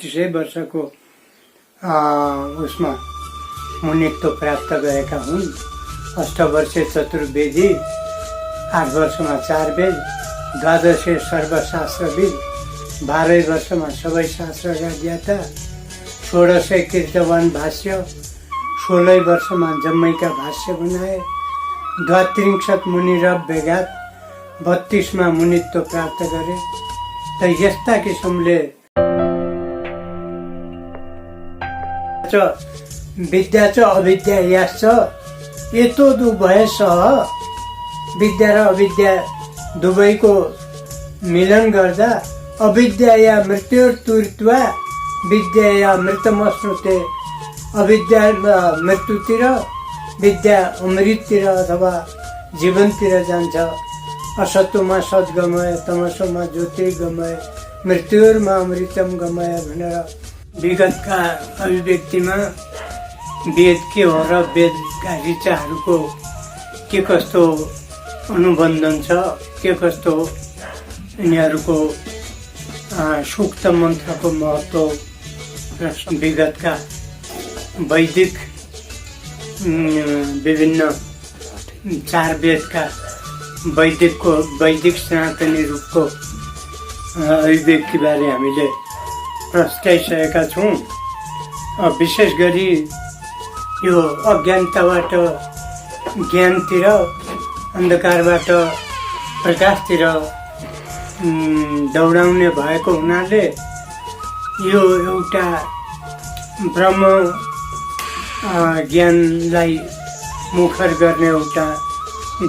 35 वर्षको उसमा मुनित्व प्राप्त गरेका हुन्। अष्टवर्षे चतुर्वेदी, 8 वर्षमा 4 वेद, 12 सर्वशास्त्रविद, 12 वर्षमा सबै शास्त्रका ज्ञाता, 16 कीर्तवान भाष्य, 16 वर्षमा जम्मैका भाष्य बनाए, 32 मुनि र बेगात, 32 मुनित्व प्राप्त गरे। त यस्ता किसिमले विद्या च अविद्या याश्च यतो दुभयश, विद्या र अविद्या दुवैको मिलन गर्दा अविद्या या मृत्युर्तुर्त्वा विद्या या मृतमश्नुते, अविद्या मृत्युतिर, विद्या अमृततिर अथवा जीवनतिर जान्छ। असत्वमा सत् गमय, तमसोमा ज्योतिर्गमय, मृत्युर्मा अमृतम गमय भनेर विगतका अभिव्यक्तिमा वेद के हो र वेदका ऋचाहरूको के कस्तो अनुबन्धन छ, के कस्तो यिनीहरूको सूक्त मन्त्रको महत्त्व र विगतका वैदिक विभिन्न 4 वेदका वैदिक सनातनी रूपको अभिव्यक्तिबारे हामीले प्रस्ताइसकेका छौँ। विशेष गरी यो अज्ञानताबाट ज्ञानतिर, अन्धकारबाट प्रकाशतिर दौडाउने भएको हुनाले यो एउटा ब्रह्म ज्ञानलाई मुखर गर्ने एउटा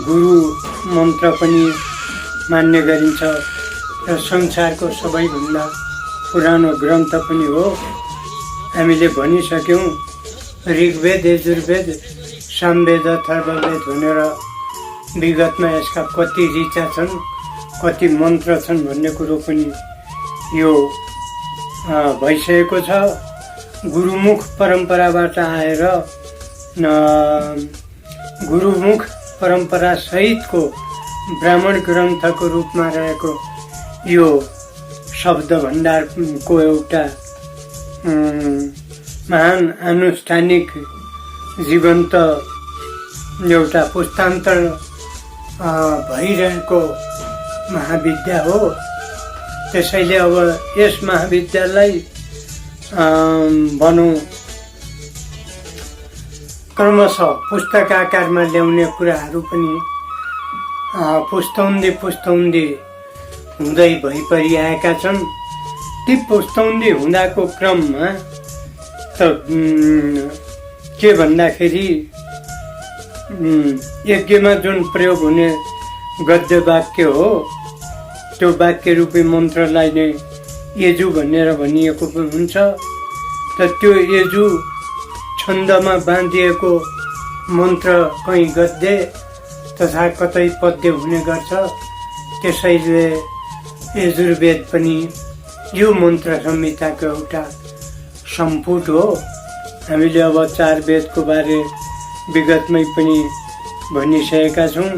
गुरु मन्त्र पनि मान्ने गरिन्छ र संसारको सबैभन्दा पुरानो ग्रन्थ पनि हो। हामीले भनिसक्यौँ ऋग्वेद, यजुर्वेद, सामवेद, अथर्ववेद भनेर विगतमा यसका कति ऋचा छन्, कति मन्त्र छन् भन्ने कुरो पनि यो भइसकेको छ। गुरुमुख परम्पराबाट आएर गुरुमुख परम्परा सहितको ब्राह्मण ग्रन्थको रूपमा रहेको यो शब्द भण्डारको एउटा महान आनुष्ठानिक जीवन्त एउटा पुस्तान्तर भइरहेको महाविद्या हो। त्यसैले अब यस महाविद्यालाई भनौँ क्रमशः पुस्तक आकारमा ल्याउने कुराहरू पनि पुस्तौँदै हुँदै भइपरिआएका छन्। ती पुस्तौँदै हुँदाको क्रममा त के भन्दाखेरि यज्ञमा जुन प्रयोग हुने गद्य वाक्य हो, त्यो वाक्य रूपी मन्त्रलाई नै यजु भनेर भनिएको पनि हुन्छ। त त्यो यजु छन्दमा बाँधिएको मन्त्र कहीँ गद्य तथा कतै पद्य हुने गर्छ। त्यसैले यजुर्वेद पनि यो मन्त्र संहिताको एउटा सम्पुट हो। हामीले अब 4 वेदको बारे विगतमै पनि भनिसकेका छौँ।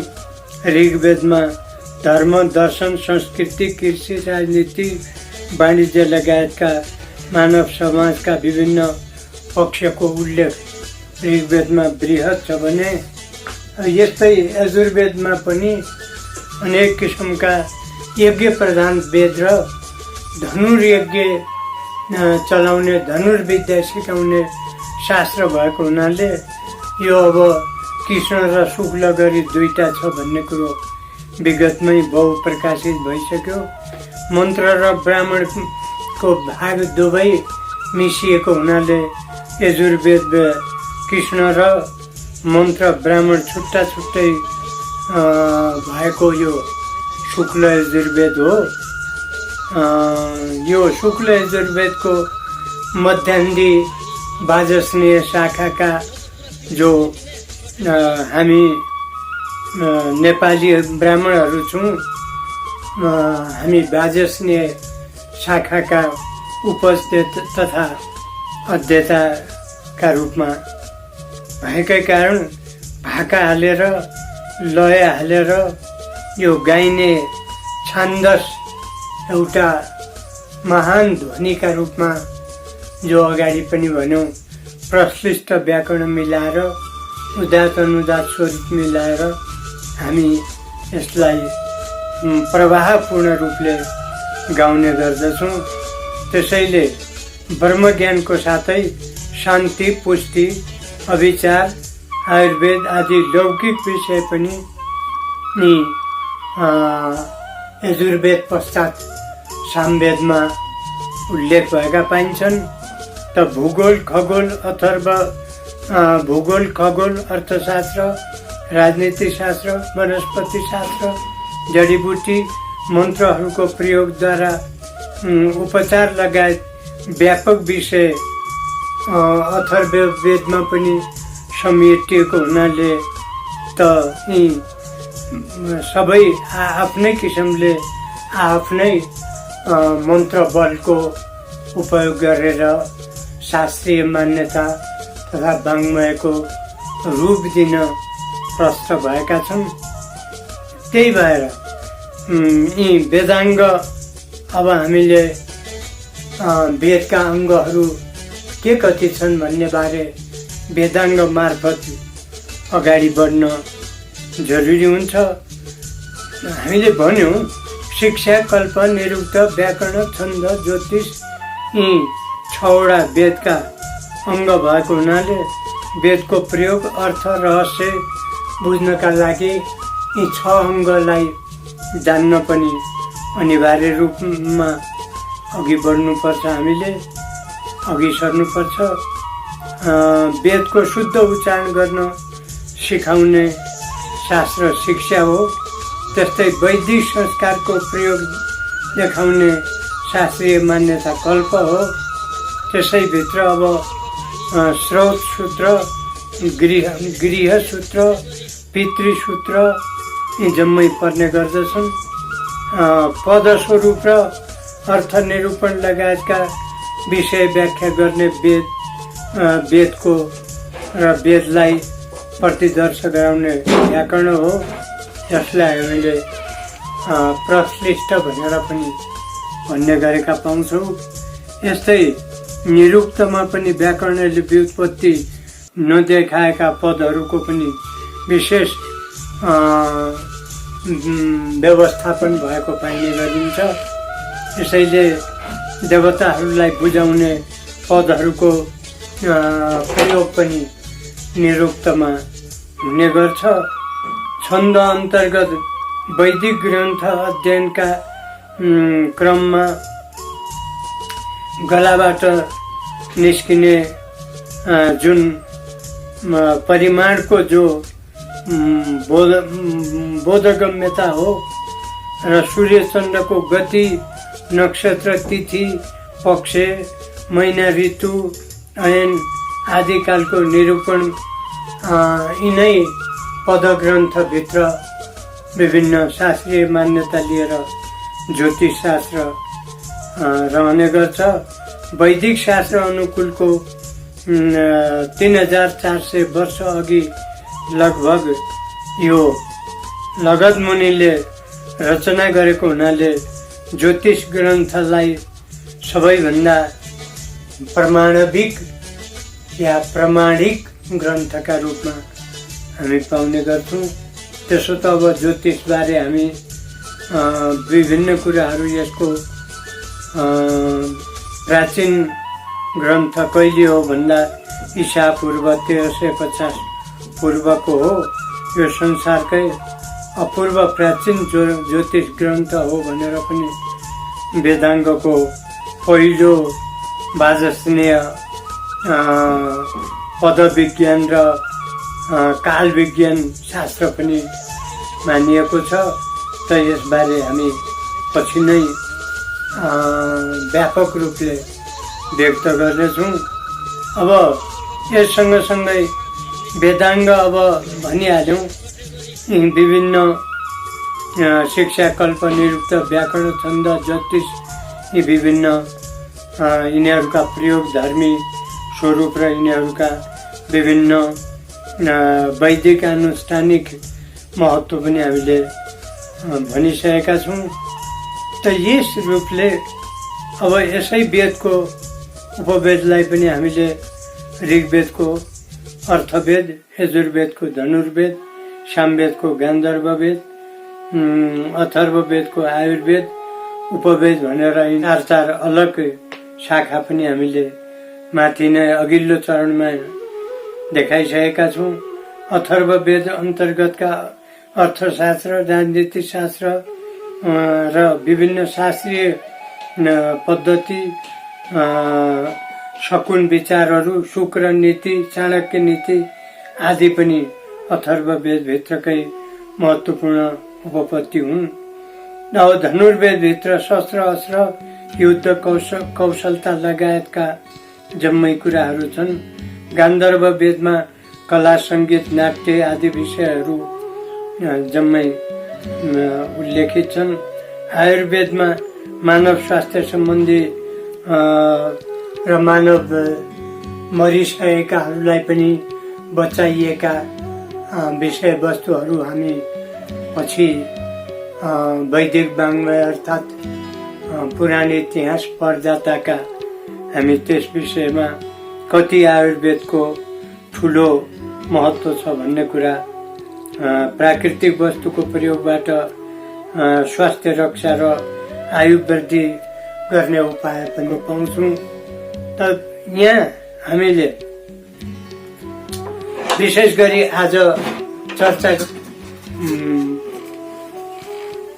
ऋग्वेदमा धर्म, दर्शन, संस्कृति, कृषि, राजनीति, वाणिज्य लगायतका मानव समाजका विभिन्न पक्षको उल्लेख ऋग्वेदमा बृहत छ भने यस्तै यजुर्वेदमा पनि अनेक किसिमका यज्ञ प्रधान वेद र धनुर्यज्ञ चलाउने, धनुर्विद्या सिकाउने शास्त्र भएको हुनाले यो अब कृष्ण र शुक्ल गरी 2टा छ भन्ने कुरो विगतमै बहुप्रकाशित भइसक्यो। मन्त्र र ब्राह्मणको भाग दुवै मिसिएको हुनाले यजुर्वेद कृष्ण र मन्त्र ब्राह्मण छुट्टा छुट्टै भएको यो शुक्ल यजुर्वेद हो। यो शुक्ल यजुर्वेदको मध्यान्धी वाजस्नेय शाखाका जो हामी नेपाली ब्राह्मणहरू छौँ, हामी वाजस्नेय शाखाका उपस्थित तथा अध्येताका रूपमा भएकै कारण भाका हालेर, लय हालेर यो गाइने छान्दस एउटा महान ध्वनिका रूपमा जो अगाडि पनि भन्यौँ प्रश्लिष्ट व्याकरण मिलाएर उदात्त अनुदात्त स्वरूप मिलाएर हामी यसलाई प्रवाहपूर्ण रूपले गाउने गर्दछौँ। त्यसैले ब्रह्मज्ञानको साथै शान्ति, पुष्टि, अभिचार, आयुर्वेद आदि लौकिक विषय पनि यजुर्वेद पश्चात सामवेदमा उल्लेख भएका पाइन्छन्। त भूगोल, खगोल, भूगोल, खगोल, अर्थशास्त्र, राजनीति शास्त्र, वनस्पति शास्त्र, जडीबुटी, मन्त्रहरूको प्रयोगद्वारा उपचार लगायत व्यापक विषय अथर्ववेदमा पनि समेटिएको हुनाले त यी सबै आफ्नै किसिमले आफ्नै मन्त्र बलको उपयोग गरेर शास्त्रीय मान्यता तथा वाङ्मयको रूप दिन प्रष्ट भएका छन्। त्यही भएर यी वेदाङ्ग अब हामीले वेदका अङ्गहरू के कति छन् भन्ने बारे वेदाङ्ग मार्फत अगाडि बढ्न जरुरी हुन्छ। हामीले भन्यौँ शिक्षा, कल्प, निरुक्त, व्याकरण, छन्द, ज्योतिष यी 6वटा वेदका अङ्ग भएको हुनाले वेदको प्रयोग, अर्थ, रहस्य बुझ्नका लागि यी 6 अङ्गलाई जान्न पनि अनिवार्य रूपमा अघि बढ्नुपर्छ, हामीले अघि सर्नुपर्छ। वेदको शुद्ध उच्चारण गर्न सिकाउने शास्त्र शिक्षा हो। त्यस्तै वैदिक संस्कारको प्रयोग देखाउने शास्त्रीय मान्यता कल्प हो। त्यसैभित्र अब स्रोत सूत्र, गृह सूत्र, पितृसूत्र यी जम्मै पर्ने गर्दछन्। पदस्वरूप र अर्थ निरूपण लगायतका विषय व्याख्या गर्ने वेदको र वेदलाई प्रतिदर्श गराउने व्याकरण हो। यसलाई हामीले प्रश्लिष्ट भनेर पनि भन्ने गरेका पाउँछौँ। यस्तै निरुक्तमा पनि व्याकरणले व्युत्पत्ति नदेखाएका पदहरूको पनि विशेष व्यवस्थापन भएको पाइने गरिन्छ। यसैले देवताहरूलाई बुझाउने पदहरूको प्रयोग पनि निरुक्तमा हुने गर्छ। छन्द अन्तर्गत वैदिक ग्रन्थ अध्ययनका क्रममा गलाबाट निस्किने जुन परिमाणको जो बोधगम्यता हो र सूर्य चन्द्रको गति, नक्षत्र, तिथि, पक्ष, महिना, ऋतु, अयन आदि कालको निरूपण यिनै पदग्रन्थभित्र विभिन्न शास्त्रीय मान्यता लिएर ज्योतिष शास्त्र रहने गर्छ। वैदिक शास्त्र अनुकूलको 3400 वर्ष अघि लगभग यो लगध मुनिले रचना गरेको हुनाले ज्योतिष ग्रन्थलाई सबैभन्दा प्रमाणिक या प्रामाणिक ग्रन्थका रूपमा हामी पाउने गर्छौँ। त्यसो त अब ज्योतिषबारे हामी विभिन्न कुराहरू यसको प्राचीन ग्रन्थ कहिले हो भन्दा ईसा पूर्व 1350 पूर्वको हो। यो संसारकै अपूर्व प्राचीन ज्योतिष ग्रन्थ हो भनेर पनि वेदाङ्गको पहिलो वाजस्नेय पदविज्ञान र काल विज्ञान शास्त्र पनि मानिएको छ। त यसबारे हामी पछि नै व्यापक रूपले व्यक्त गर्नेछौँ। अब यस सँगसँगै वेदाङ्ग अब भनिहाल्यौँ, विभिन्न शिक्षा, कल्प, निरुक्त, व्याकरण, छन्द, ज्योतिष यी विभिन्न यिनीहरूका प्रयोग धर्मी स्वरूप र यिनीहरूका विभिन्न वैदिक आनुष्ठानिक महत्त्व पनि हामीले भनिसकेका छौँ। त यस रूपले अब यसै वेदको उपवेदलाई पनि हामीले ऋग्वेदको अर्थवेद, यजुर्वेदको धनुर्वेद, सामवेदको गान्धर्व वेद, अथर्ववेदको आयुर्वेद, उपवेद भनेर चार अलग शाखा पनि हामीले माथि नै अघिल्लो चरणमा देखाइसकेका छौँ। अथर्ववेद अन्तर्गतका अर्थशास्त्र, राजनीति शास्त्र र विभिन्न शास्त्रीय पद्धति, शकुन विचारहरू, शुक्र नीति, चाणक्य नीति आदि पनि अथर्ववेदभित्रकै महत्त्वपूर्ण उपपत्ति हुन्। अब धनुर्वेदभित्र शस्त्र अस्त्र, युद्ध कौशलता लगायतका जम्मै कुराहरू छन्। गान्धर्व वेदमा कला, सङ्गीत, नाट्य आदि विषयहरू जम्मै उल्लेखित छन्। आयुर्वेदमा मानव स्वास्थ्य सम्बन्धी र मानव मरिसकेकाहरूलाई पनि बचाइएका विषयवस्तुहरू हामी पछि वैदिक वाङ्मय अर्थात् पुराण इतिहास पढ्दाताका हामी त्यस विषयमा कति आयुर्वेदको ठुलो महत्त्व छ भन्ने कुरा, प्राकृतिक वस्तुको प्रयोगबाट स्वास्थ्य रक्षा र आयु वृद्धि गर्ने उपाय पनि पाउँछौँ। त यहाँ हामीले विशेष गरी आज चर्चा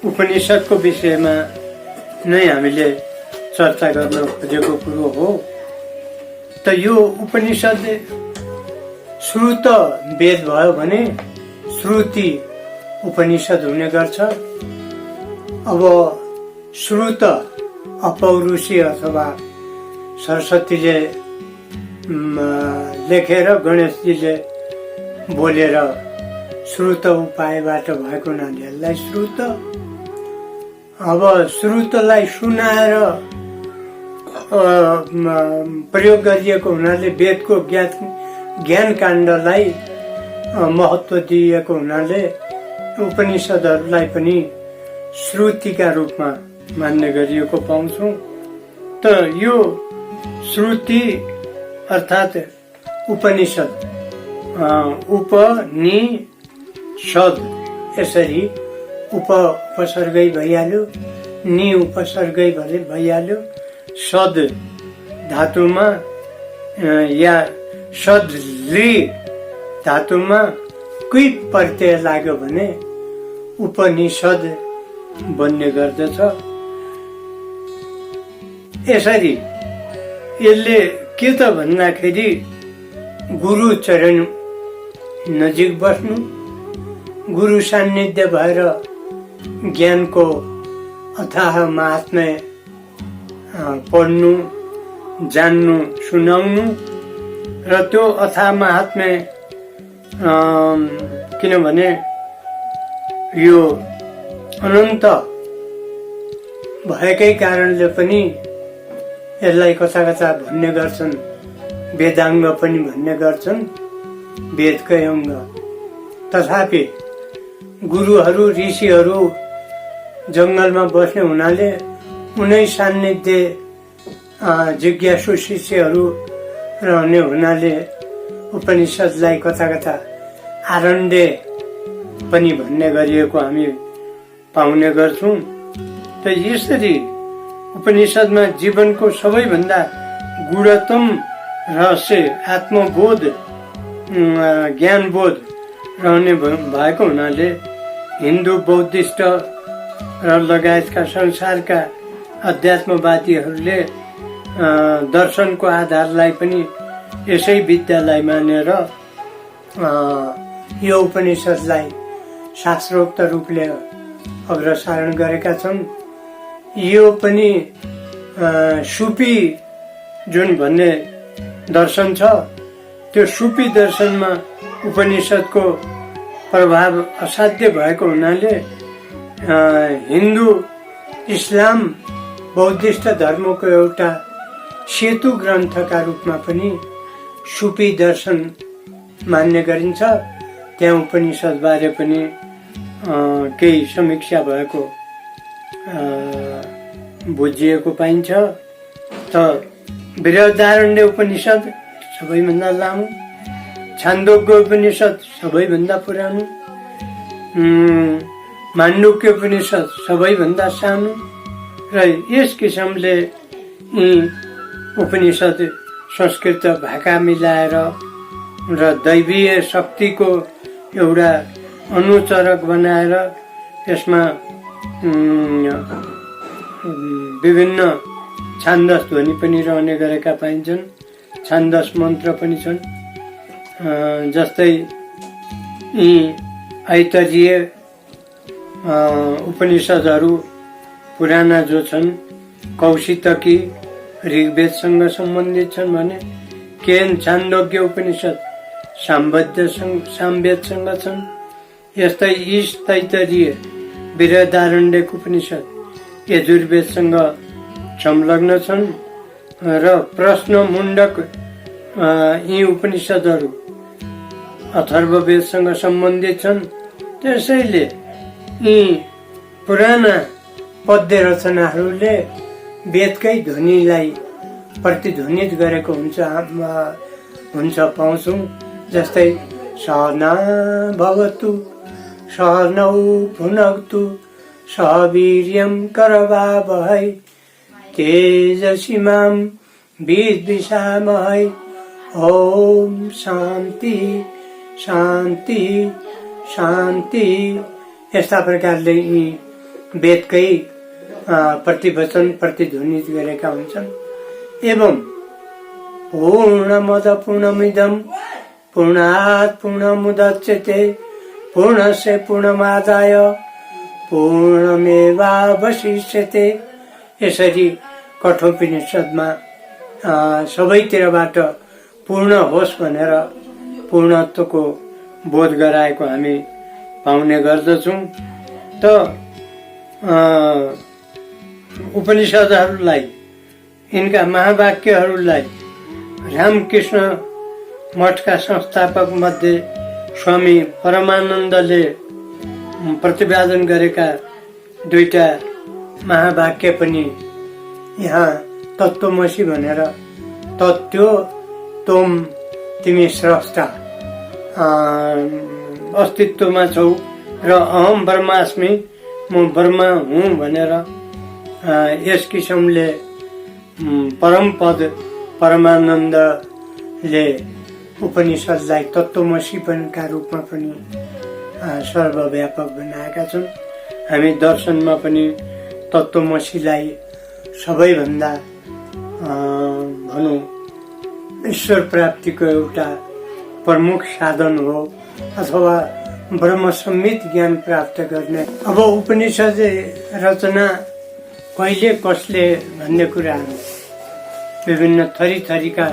उपनिषदको विषयमा नै हामीले चर्चा गर्न खोजेको कुरो हो। त यो उपनिषद श्रुत वेद भयो भने श्रुति उपनिषद हुने गर्छ। अब श्रुत अपौरुषी अथवा सरस्वतीले लेखेर गणेशजीले बोलेर श्रुत उपायबाट भएको हुनाले यसलाई श्रुत। अब श्रुतलाई सुनाएर प्रयोग गरिएको हुनाले वेदको ज्ञान काण्डलाई महत्त्व दिएको हुनाले उपनिषदहरूलाई पनि श्रुतिका रूपमा मान्ने गरिएको पाउँछौँ। त यो श्रुति अर्थात् उपनिषद, उपनिषद यसरी उपसर्गै भइहाल्यो, नि उपसर्गै भइहाल्यो। सद धातुमा या सदली धातुमा कुइ प्रत्यय लाग्यो भने उपनिषद बन्ने गर्दछ। यसरी यसले के त भन्दाखेरि गुरु चरण नजिक बस्नु, गुरु सान्निध्य भएर ज्ञानको अथाह महात्म्य पढ्नु, जान्नु, सुनाउनु र त्यो अथाह महात्म्य किनभने यो अनन्त भएकै कारणले पनि यसलाई कथा कथा भन्ने गर्छन्, वेदाङ्ग पनि भन्ने गर्छन्, वेदकै अङ्ग। तथापि गुरुहरू ऋषिहरू जङ्गलमा बस्ने हुनाले उनै सान्निध्य जिज्ञासु शिष्यहरू रहने हुनाले उपनिषदलाई कथा कथा आरण्य पनि भन्ने गरिएको हामी पाउने गर्छौँ। त यसरी उपनिषदमा जीवनको सबैभन्दा गुणतम रहस्य आत्मबोध, ज्ञानबोध रहने भएको हुनाले हिन्दू, बौद्धिस्ट र लगायतका संसारका अध्यात्मवादीहरूले दर्शनको आधारलाई पनि यसै विद्यालाई मानेर यो उपनिषदलाई शास्त्रोक्त रूपले अग्रसारण गरेका छन्। यो पनि सुफी जुन भन्ने दर्शन छ, त्यो सुफी दर्शनमा उपनिषदको प्रभाव असाध्य भएको हुनाले हिन्दू, इस्लाम, बौद्धिस्ट धर्मको एउटा सेतु ग्रन्थका रूपमा पनि सुफी दर्शन मान्ने गरिन्छ। त्यहाँ उपनिषद बारे पनि केही समीक्षा भएको बुझिएको पाइन्छ। त बृहदारण्य उपनिषद सबैभन्दा लामो, छान्दोग्य उपनिषद सबैभन्दा पुरानो, माण्डुक्य उपनिषद सबैभन्दा सानो र यस किसिमले यी उपनिषद संस्कृत भाका मिलाएर र दैवीय शक्तिको एउटा अनुचरक बनाएर त्यसमा विभिन्न छान्दस ध्वनि पनि रहने गरेका पाइन्छन्, छान्दस मन्त्र पनि छन्। जस्तै यी ऐतरीय उपनिषदहरू पुराना जो छन्, कौशितकी ऋग्वेदसँग सम्बन्धित छन् भने केन छान्दोग्य उपनिषद सामवेदसँग छन्। यस्तै ईश तैतरीय बृहदारण्यक उपनिषद यजुर्वेदसँग संलग्न छन् र प्रश्न मुण्डक यी उपनिषदहरू अथर्ववेदसँग सम्बन्धित छन्। त्यसैले यी पुराना पद्य रचनाहरूले वेदकै ध्वनिलाई प्रतिध्वनित गरेको हुन्छ पाउँछौँ। जस्तै सहना भवतु सहनौ भुनक्तु सह वीर्यं करवावहै तेजस्विनां विद्विषावहै ओम शान्ति शान्ति शान्ति। यस्ता प्रकारले यी वेदकै प्रतिवचन प्रतिध्वनित गरेका हुन्छन्। एवं पूर्णमद पूर्णमिदं पूर्णात् पूर्णमुदच्यते पूर्णस्य पूर्णमादाय पूर्णमेवावशिष्यते। यसरी कठोपनिषदमा सबैतिरबाट पूर्ण होस् भनेर पूर्णत्वको बोध गराएको हामी पाउने गर्दछौँ। त उपनिषदहरूलाई, यिनका महावाक्यहरूलाई रामकृष्ण मठका संस्थापक मध्ये स्वामी परमानन्दले प्रतिपादन गरेका दुईटा महावाक्य पनि यहाँ तत्त्वमसि भनेर, तत्त्व तोम तिमी स्रष्टा अस्तित्वमा छौ र अहम ब्रह्मास्मि म ब्रह्मा हुँ भनेर यस किसिमले परमपद परमानन्दले उपनिषदलाई तत्त्वमसि का रूपमा पनि सर्वव्यापक बनाएका छन्। हामी दर्शनमा पनि तत्त्वमसिलाई सबैभन्दा भनौँ ईश्वर प्राप्तिको एउटा प्रमुख साधन हो अथवा ब्रह्म सम्मित ज्ञान प्राप्त गर्ने। अब उपनिषद रचना कहिले कसले भन्ने कुराहरू विभिन्न थरी थरीका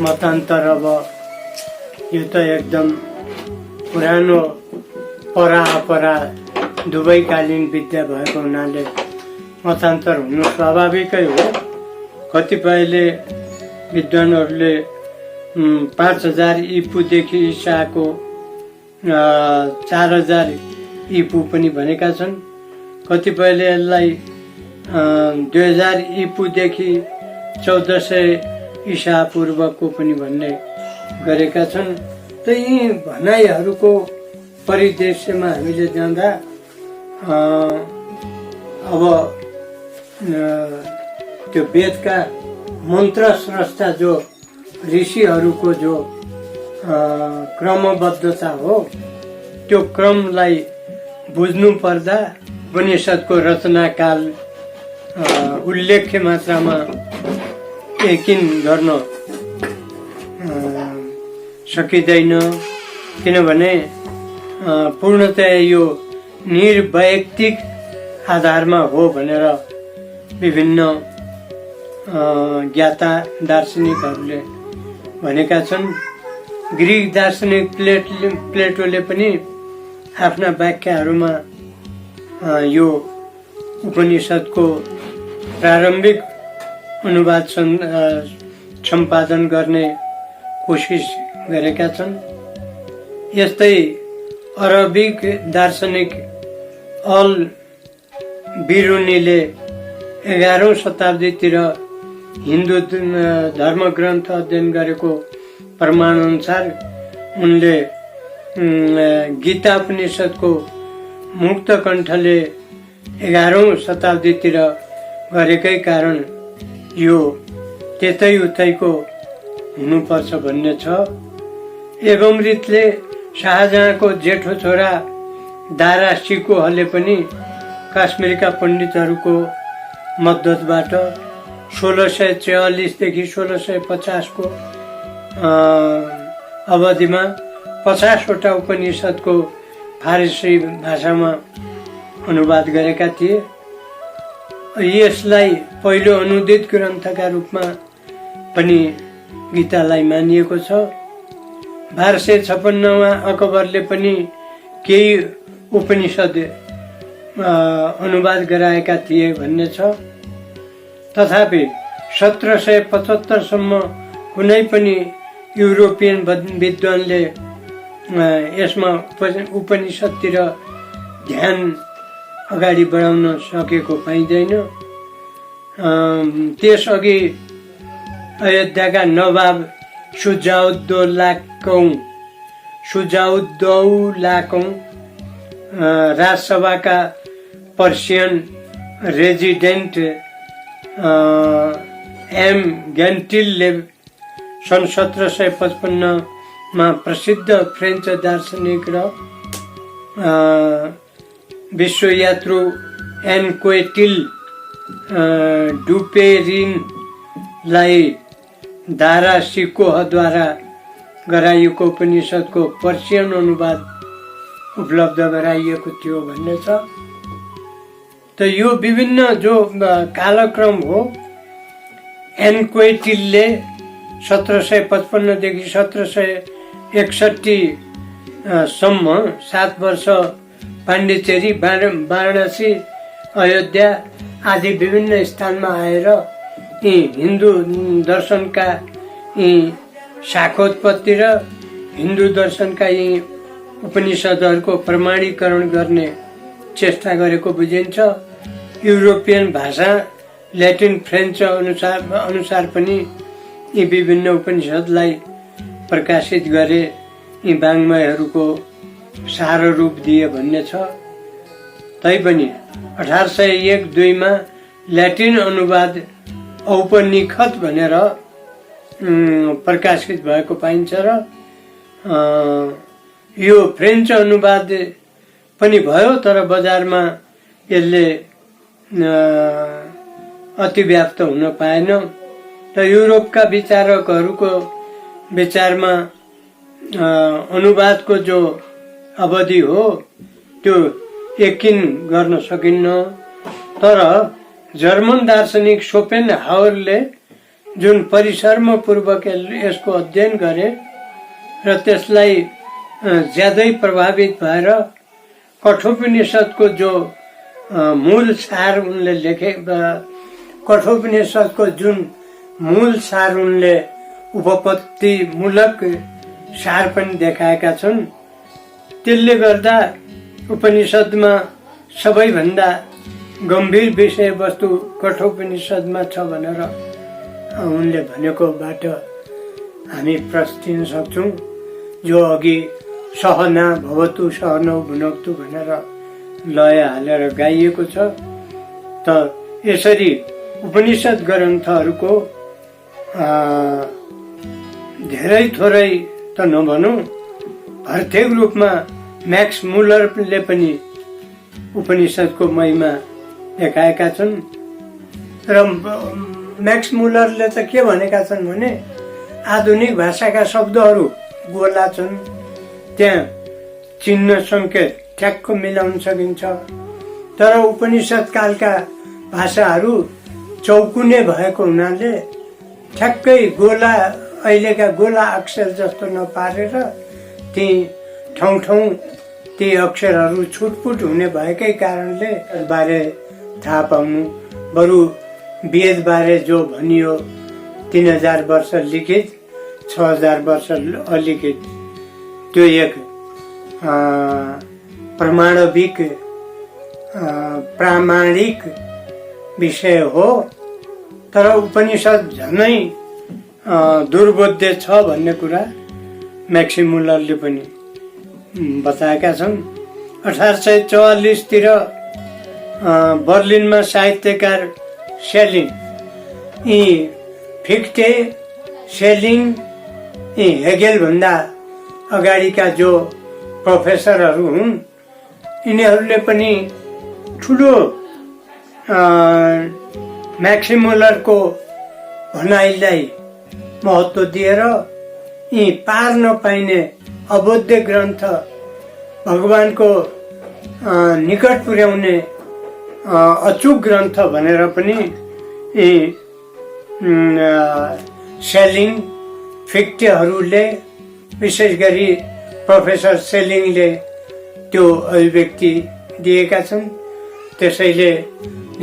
मतान्तर। अब यो त एकदम पुरानो परापरा दुवैकालीन विद्या भएको हुनाले मतान्तर हुनु स्वाभाविकै हो। कतिपयले विद्वानहरूले 5000 ईपूदेखि ईसाको 4000 ईपू पनि भनेका छन्। कतिपयले यसलाई 2000 ईपूदेखि 1400 ईसा पूर्वको पनि भन्ने गरेका छन्। त यी भनाइहरूको परिदृश्यमा हामीले जाँदा अब त्यो वेदका मन्त्र स्रष्टा जो ऋषिहरूको जो क्रमबद्धता हो, त्यो क्रमलाई बुझ्नु पर्दा उपनिषदको रचनाकाल उल्लेख्य मात्रामा यकिन गर्न सकिँदैन। किनभने पूर्णतया यो निर्वैयक्तिक आधारमा हो भनेर विभिन्न ज्ञाता दार्शनिकहरूले भनेका छन्। ग्रीक दार्शनिक प्लेटोले पनि आफ्ना व्याख्याहरूमा यो उपनिषदको प्रारम्भिक अनुवाद सम्पादन गर्ने कोसिस गरेका छन्। यस्तै अरबिक दार्शनिक अल बिरुनीले 11औं शताब्दीतिर हिन्दू धर्मग्रन्थ अध्ययन गरेको प्रमाणअनुसार उनले गीता उपनिषदको मुक्त कण्ठले 11औं शताब्दीतिर गरेकै कारण यो त्यतै उतैको हुनुपर्छ भन्ने छ। एवं रीतले शाहजहाँको जेठो छोरा दारा शिकोहले पनि काश्मीरका पण्डितहरूको मद्दतबाट 1644 देखि 1650 को अवधिमा 50 वटा उपनिषदको फारसी भाषामा अनुवाद गरेका थिए। यसलाई पहिलो अनुदित ग्रन्थका रूपमा पनि गीतालाई मानिएको छ। 1256 मा अकबरले पनि केही उपनिषद अनुवाद गराएका थिए भन्ने छ। तथापि 1775 सम्म कुनै पनि युरोपियन विद्वानले यसमा उपनिषदतिर ध्यान अगाडि बढाउन सकेको पाइँदैन। त्यसअघि अयोध्याका नवाब सुजाउद्दौलाकौं राजसभाका पर्सियन रेजिडेन्ट एम गेन्टिलले सन् 1755 मा प्रसिद्ध फ्रेन्च दार्शनिक र विश्वयात्रु एन्क्वेटिल डुपेरिनलाई दारा शिकोहद्वारा गराइएको उपनिषदको पर्सियन अनुवाद उपलब्ध गराइएको थियो भन्ने छ। त यो विभिन्न जो कालक्रम हो, एन्क्वेटिलले 1755 देखि 1761 सम्म 7 वर्ष पाण्डिचेरी, वाराणसी, अयोध्या आदि विभिन्न स्थानमा आएर यी हिन्दू दर्शनका यी शाखोत्पत्ति र हिन्दू दर्शनका यी उपनिषदहरूको प्रमाणीकरण गर्ने चेष्टा गरेको बुझिन्छ। युरोपियन भाषा ल्याटिन फ्रेन्च अनुसार पनि यी विभिन्न उपनिषदलाई प्रकाशित गरे, यी वाङ्मयहरूको सारो रूप दिए भन्ने छ। तैपनि 1801-2 मा ल्याटिन अनुवाद औपनिषद भनेर प्रकाशित भएको पाइन्छ र यो फ्रेन्च अनुवाद पनि भयो, तर बजारमा यसले अतिव्याप्त हुन पाएन। र युरोपका विचारकहरूको विचारमा अनुवादको जो अवधि हो त्यो यकिन गर्न सकिन्न। तर जर्मन दार्शनिक शोपेनहावरले जुन परिश्रमपूर्वक यसको अध्ययन गरे र त्यसलाई ज्यादै प्रभावित भएर कठोपनिषदको जो मूल सार उनले लेखे, कठोपनिषदको जुन मूल सार उनले उपपत्तिमूलक सार पनि देखाएका छन्। त्यसले गर्दा उपनिषदमा सबैभन्दा गम्भीर विषयवस्तु कठोपनिषदमा छ भनेर उनले भनेकोबाट हामी प्रस्टिन सक्छौँ। जो अघि सहना भवतु सहनौ भुनक्तु भनेर लय हालेर गाइएको छ। त यसरी उपनिषद ग्रन्थहरूको धेरै थोरै त नभनौँ, प्रत्येक रूपमा म्याक्स मुलरले पनि उपनिषदको महिमा देखाएका छन्। र म्याक्स मुलरले त के भनेका छन् भने आधुनिक भाषाका शब्दहरू गोला छन्, त्यहाँ चिन्ह सङ्केत ठ्याक्क मिलाउन सकिन्छ। तर उपनिषद कालका भाषाहरू चौकुने भएको हुनाले ठ्याक्कै गोला, अहिलेका गोला अक्षर जस्तो नपारेर ती ठाउँ ठाउँ ती अक्षरहरू छुटपुट हुने भएकै कारणले बारे थाहा पाउनु, बरु वेदबारे जो भनियो 3000 वर्ष लिखित, 6000 वर्ष अलिखित, त्यो एक प्रामाणिक विषय हो। तर उपनिषद झनै दुर्बोध्य छ भन्ने कुरा म्याक्सिमुलरले पनि बताएका छन्। 1844 बर्लिनमा साहित्यकार सेलिङ, यी फिक्टे, सेलिङ, यी हेगेलभन्दा अगाडिका जो प्रोफेसरहरू हुन्, यिनीहरूले पनि ठुलो म्याक्सिमुलरको भनाइलाई महत्त्व दिएर यी पार नपाइने अबोध्य ग्रन्थ, भगवानको निकट पुर्याउने अचूक ग्रन्थ भनेर पनि यी सेलिङ, फिक्टेहरूले, विशेष गरी प्रोफेसर सेलिङले त्यो अभिव्यक्ति दिएका छन्। त्यसैले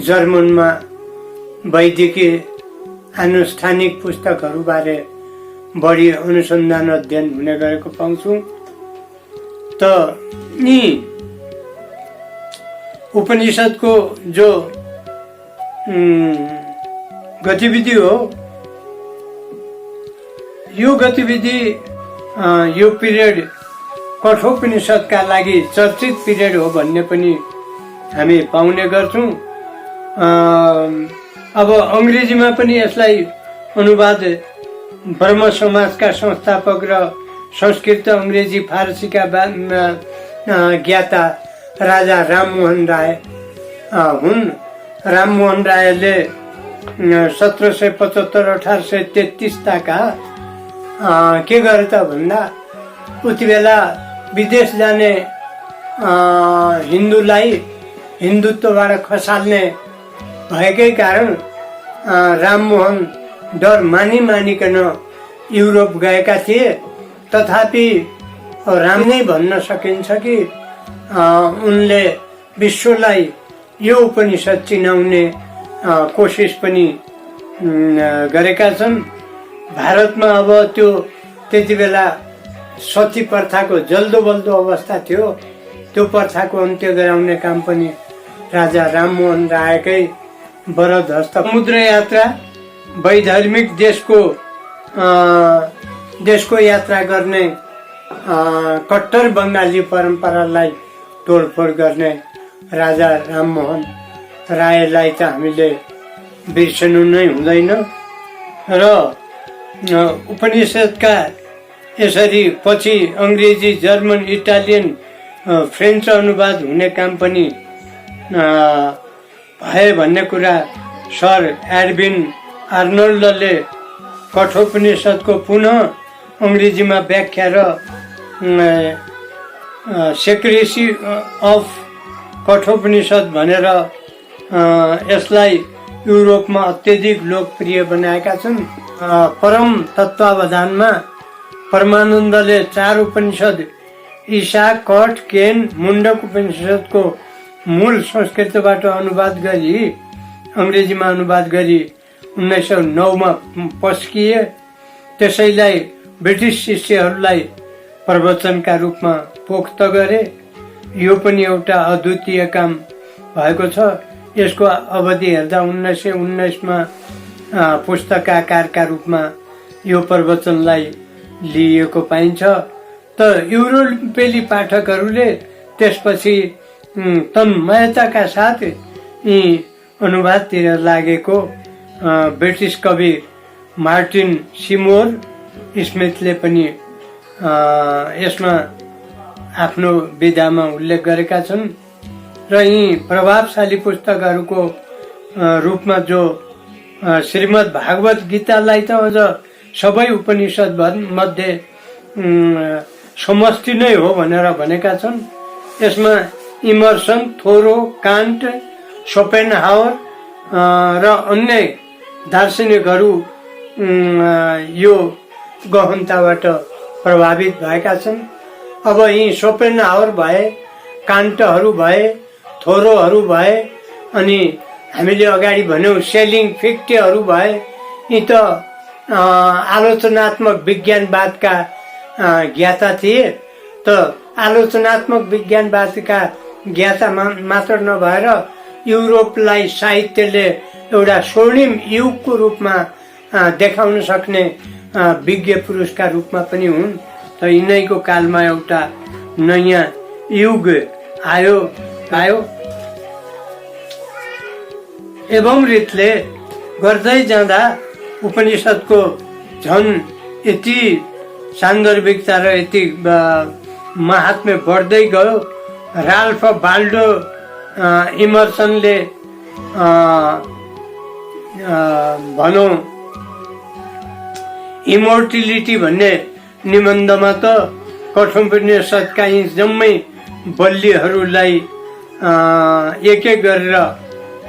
जर्मनमा वैदिकी आनुष्ठानिक पुस्तकहरूबारे बढी अनुसन्धान अध्ययन हुने गरेको पाउँछु। त यी उपनिषदको जो गतिविधि हो, यो गतिविधि यो पिरियड कठोपनिषदका लागि चर्चित पिरियड हो भन्ने पनि हामी पाउने गर्छौँ। अब अङ्ग्रेजीमा पनि यसलाई अनुवाद ब्रह्म समाजका संस्थापक र संस्कृत अङ्ग्रेजी फारसीका ज्ञाता राजा राममोहन राय हुन्। राममोहन रायले 1775-1833 ताका के गरे त भन्दा उति बेला विदेश जाने हिन्दूलाई हिन्दुत्वबाट खसाल्ने भएकै कारण राममोहन डर मानिकन युरोप गएका थिए। तथापि राम नै भन्न सकिन्छ कि उनले विश्वलाई यो उपनिषद चिनाउने कोसिस पनि गरेका छन्। भारतमा अब त्यो त्यति बेला सती प्रथाको जल्दो बल्दो अवस्था थियो। त्यो प्रथाको अन्त्य गराउने काम पनि राजा राममोहन रायकै वरदहस्त। समुद्र यात्रा, वैधार्मिक देशको यात्रा गर्ने कट्टर बङ्गाली परम्परालाई तोडफोड गर्ने राजा राममोहन रायलाई त हामीले बिर्सनु नै हुँदैन। र उपनिषदका यसरी पछि अङ्ग्रेजी, जर्मन, इटालियन, फ्रेन्च अनुवाद हुने काम पनि भए भन्ने कुरा सर एडविन आर्नोल्डले कठोपनिषदको पुनः अङ्ग्रेजीमा व्याख्या र सेक्रेसी अफ कठोपनिषद भनेर यसलाई युरोपमा अत्यधिक लोकप्रिय बनाएका छन्। परम तत्वावधानमा परमानन्दले 4 उपनिषद ईशा, कठ, केन, मुण्डक उपनिषदको मूल संस्कृतबाट अनुवाद गरी अङ्ग्रेजीमा अनुवाद गरी 1909 पस्किए। त्यसैलाई ब्रिटिस शिष्यहरूलाई प्रवचनका रूपमा पोख्त गरे। यो पनि एउटा अद्वितीय काम भएको छ। यसको अवधि हेर्दा 1919 पुस्तकाकारका रूपमा यो प्रवचनलाई लिएको पाइन्छ। त युरोपेली पाठकहरूले त्यसपछि तन्मयताका साथ यी अनुवादतिर लागेको ब्रिटिस कवि मार्टिन सिमोर स्मिथले पनि यसमा आफ्नो विधामा उल्लेख गरेका छन्। र यी प्रभावशाली पुस्तकहरूको रूपमा जो श्रीमद् भागवत गीतालाई त अझ सबै उपनिषद मध्ये समष्टि नै हो भनेर भनेका छन्। यसमा इमर्सन, थोरो, कान्ट, शोपेनहावर र अन्य दार्शनिकहरू यो गहनताबाट प्रभावित भएका छन्। अब यी शोपेनहावर भए, कान्टहरू भए, थोरोहरू भए, अनि हामीले अगाडि भन्यौँ सेलिङ, फिक्टेहरू भए, यी त आलोचनात्मक विज्ञानवादका ज्ञाता थिए। त आलोचनात्मक विज्ञानवादका ज्ञाता मात्र नभएर युरोपलाई साहित्यले एउटा स्वर्णिम युगको रूपमा देखाउन सक्ने विज्ञ पुरुषका रूपमा पनि हुन्। त यिनैको कालमा एउटा नयाँ युग आयो। एवं रीतले गर्दै जाँदा उपनिषदको झन् यति सान्दर्भिकता र यति महात्म्य बढ्दै गयो। राल्फ वाल्डो इमर्सनले भनौँ इमोर्टिलिटी भन्ने निबन्धमा त कठोपनिषदका यी जम्मै बल्लीहरूलाई एक एक गरेर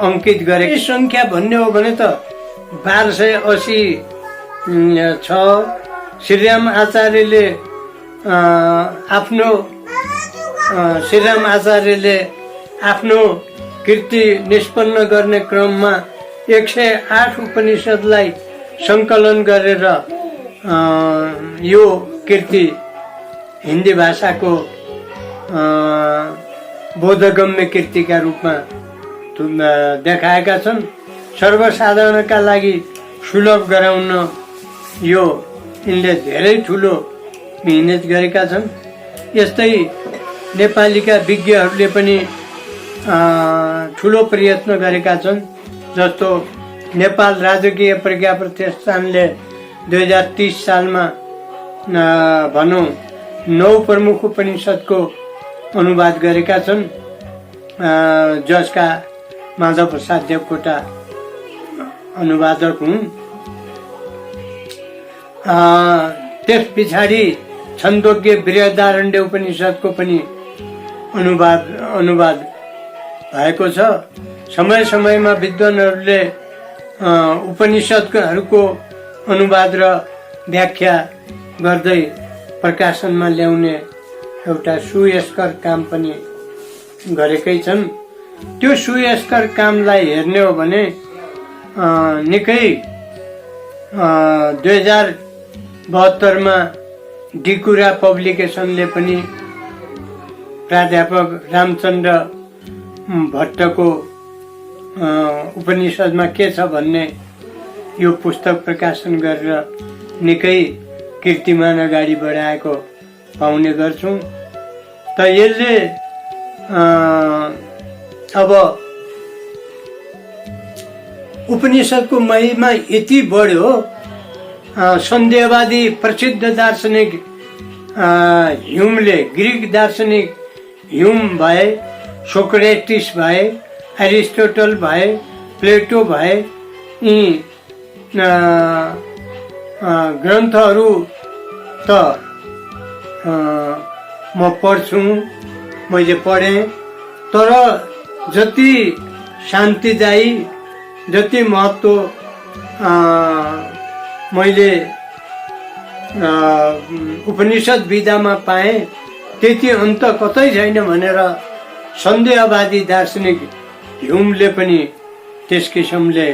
अंकित गरे। संख्या भन्ने हो भने त 1280 छ। श्रीराम आचार्यले आफ्नो कृति निष्पन्न गर्ने क्रममा 108 उपनिषदलाई संकलन गरेर यो कृति हिन्दी भाषाको बोधगम्य कृतिका रूपमा देखाएका छन्। सर्वसाधारणका लागि सुलभ गराउन यो यिनले धेरै ठुलो मेहनत गरेका छन्। यस्तै नेपालीका विज्ञहरूले पनि ठुलो प्रयत्न गरेका छन्। जस्तो नेपाल राजकीय प्रज्ञा प्रतिष्ठानले 2030 सालमा भनौँ 9 प्रमुख उपनिषदको अनुवाद गरेका छन्, जसका माधव प्रसाद देवकोटा अनुवादक हुन्। त्यस पछाडि छन्दोग्य बृहदारण्य उपनिषदको पनि अनुवाद भएको छ। समय समयमा विद्वानहरूले उपनिषदहरूको अनुवाद र व्याख्या गर्दै प्रकाशनमा ल्याउने एउटा सुयस्कर काम पनि गरेकै छन्। त्यो सुयस्कर कामलाई हेर्ने हो भने निकै 2072 मा डिकुरा पब्लिकेसनले पनि प्राध्यापक रामचन्द्र भट्टको उपनिषदमा के छ भन्ने यो पुस्तक प्रकाशन गरेर निकै कीर्तिमान अगाडि बढाएको पाउने गर्छौं। त यसले अब उपनिषदको महिमा यति बढ्यो। सन्देहवादी प्रसिद्ध दार्शनिक ह्युमले, ग्रीक दार्शनिक ह्युम भए, सोक्रेटिस भए, एरिस्टोटल भए, प्लेटो भए, यी ग्रन्थहरू त म पढ्छु, मैले पढेँ। तर जति शान्तिदायी, जति महत्त्व मैले उपनिषद विधामा पाएँ त्यति अन्त कतै छैन भनेर सन्देहवादी दार्शनिक ह्युमले पनि त्यस किसिमले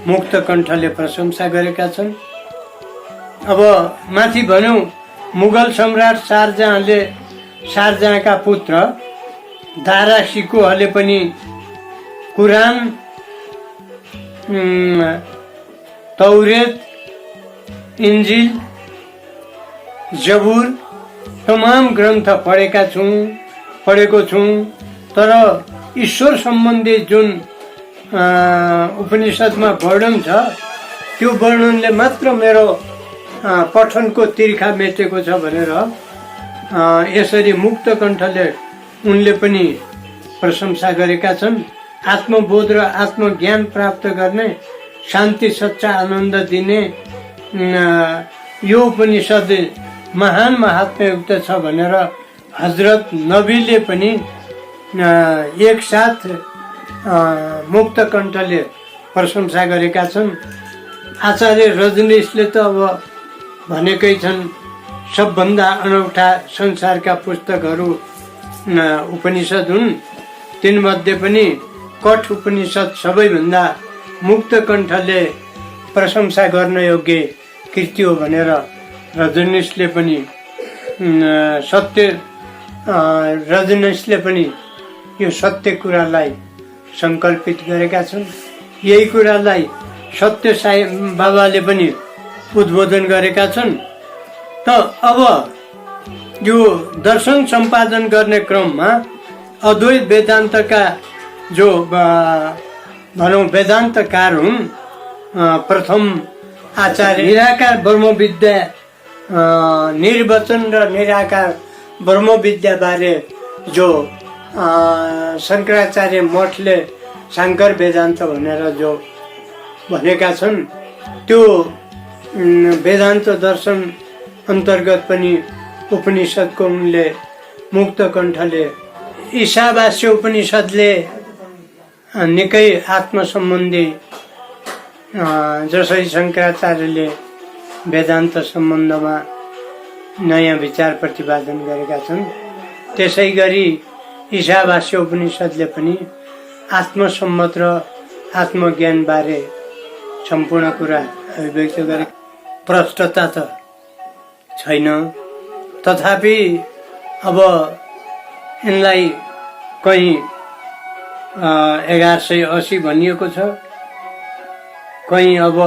मुक्त कण्ठले प्रशंसा गरेका छन्। अब माथि भनौँ मुगल सम्राट शाहजहाँका पुत्र दारा शिकोहले पनि कुरान, तौरेत, इन्जिल, जबुर तमाम ग्रन्थ पढेको छु। तर ईश्वर सम्बन्धी जुन उपनिषदमा वर्णन छ त्यो वर्णनले मात्र मेरो पठनको तिर्खा मेटेको छ भनेर यसरी मुक्त कण्ठले उनले पनि प्रशंसा गरेका छन्। आत्मबोध र आत्मज्ञान प्राप्त गर्ने, शान्ति सच्चा आनन्द दिने यो उपनिषद महान महात्म्ययुक्त छ भनेर हजरत नबीले पनि एक साथ मुक्त कण्ठले प्रशंसा गरेका छन्। आचार्य रजनीशले त अब भनेकै छन् सबभन्दा अनौठा संसारका पुस्तकहरू उपनिषद हुन्। तिनमध्ये पनि कठ उपनिषद सबैभन्दा मुक्त कण्ठले प्रशंसा गर्न योग्य कृति हो भनेर रजनीशले पनि यो सत्य कुरालाई संकल्पित गरेका छन्। यही कुरालाई सत्य साई बाबाले पनि उद्बोधन गरेका छन्। त अब यो दर्शन सम्पादन गर्ने क्रममा अद्वैत वेदान्तका जो भनौँ वेदान्तकार हुन्, प्रथम आचार्य निराकार ब्रह्मविद्या, निर्वचन र निराकार ब्रह्मविद्याबारे जो शङ्कराचार्य मठले शाङ्कर वेदान्त भनेर जो भनेका छन्, त्यो वेदान्त दर्शन अन्तर्गत पनि उपनिषदको उनले मुक्त कण्ठले ईशावास्य उपनिषदले निकै आत्मसम्बन्धी, जसरी शङ्कराचार्यले वेदान्त सम्बन्धमा नयाँ विचार प्रतिपादन गरेका छन्, त्यसै गरी ईशावास्य उपनिषदले पनि आत्मसम्मत र आत्मज्ञानबारे सम्पूर्ण कुरा अभिव्यक्त गरे। प्रष्टता त छैन, तथापि अब यिनलाई कहीँ 1180 भनिएको छ, कहीँ अब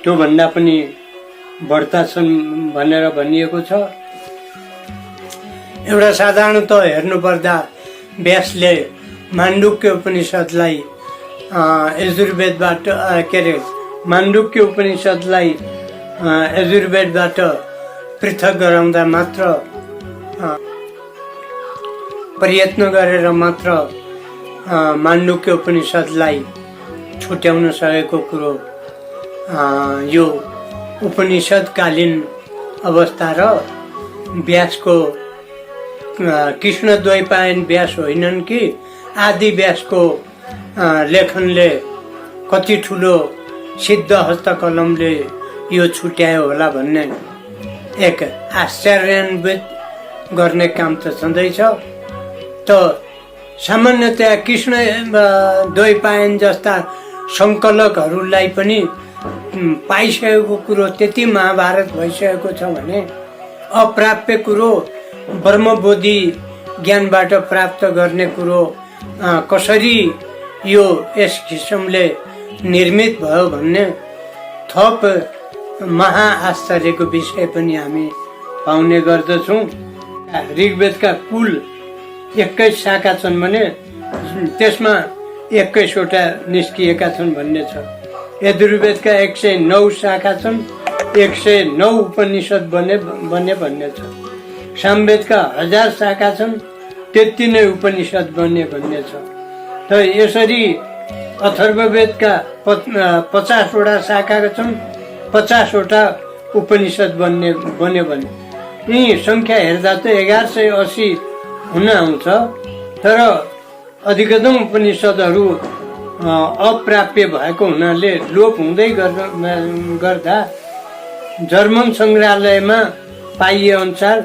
त्योभन्दा पनि बढ्ता छन् भनेर भनिएको छ। एउटा साधारणत हेर्नुपर्दा व्यासले माण्डुक्य उपनिषदलाई यजुर्वेदबाट के अरे माण्डुक्य उपनिषदलाई यजुर्वेदबाट पृथक गराउँदा मात्र, प्रयत्न गरेर मात्र माण्डुक्य उपनिषदलाई छुट्याउन सकेको कुरो यो उपनिषदकालीन अवस्था र व्यासको कृष्णद्वैपायन व्यास होइनन् कि आदि व्यासको लेखनले कति ठुलो सिद्ध हस्तकलमले यो छुट्यायो होला भन्ने एक आश्चर्यान्वित गर्ने काम त छँदैछ। त सामान्यतया कृष्ण द्वैपायन जस्ता सङ्कलकहरूलाई पनि पाइसकेको कुरो त्यति महाभारत भइसकेको छ भने अप्राप्य कुरो ब्रह्मबोधि ज्ञानबाट प्राप्त गर्ने कुरो कसरी यो यस किसिमले निर्मित भयो भन्ने थप महाआश्चर्यको विषय पनि हामी पाउने गर्दछौँ। ऋग्वेदका कुल 21 शाखा छन् भने त्यसमा 21वटा निस्किएका छन् भन्ने छ। यजुर्वेदका 109 शाखा छन्, 109 उपनिषद बने भन्ने छ। सामवेदका 1000 शाखा छन्, त्यति नै उपनिषद बन्ने भन्ने छ। त यसरी अथर्ववेदका 50वटा शाखा छन्, 50वटा उपनिषद बन्यो भने यी सङ्ख्या हेर्दा त 1180 हुन आउँछ। तर अधिकतम उपनिषदहरू अप्राप्य भएको हुनाले लोप हुँदै गर्दा जर्मन सङ्ग्रहालयमा पाइए अनुसार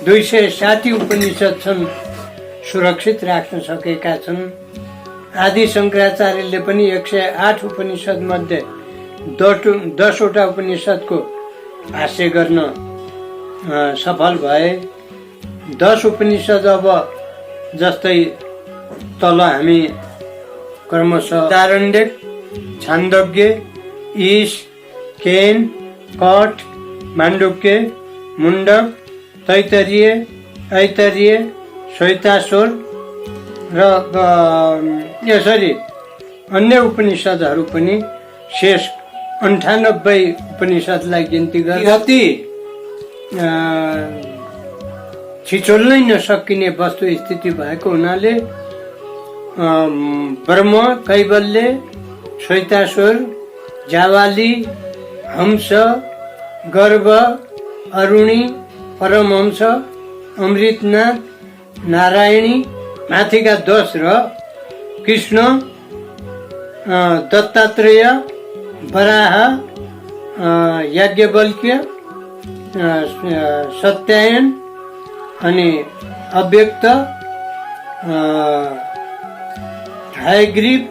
260 उपनिषद छन्, सुरक्षित राख्न सकेका छन्। आदि शङ्कराचार्यले पनि 108 उपनिषद मध्ये 10वटा उपनिषदको भाष्य गर्न सफल भए। 10 उपनिषद अब जस्तै तल हामी क्रमशः चारण्यक, छान्दोग्य, ईश, केन, कठ, माण्डुक्य, मुण्डक, तैत्तरीय, ऐतरीय, श्वेताश्वर र यसरी अन्य उपनिषदहरू पनि शेष 98 उपनिषदलाई गिन्ती गरे। अति छिचोल्नै नसकिने वस्तु स्थिति भएको हुनाले ब्रह्म, कैवल्य, श्वेताश्वर, जावाली, हंस, गर्भ, अरुणी, परमहंस, अमृतनाथ, नारायणी, माथिका 10 र कृष्ण, दत्तात्रेय, वराह, याज्ञवल्क्य, सत्यायन अनि अव्यक्त, हयग्रीव,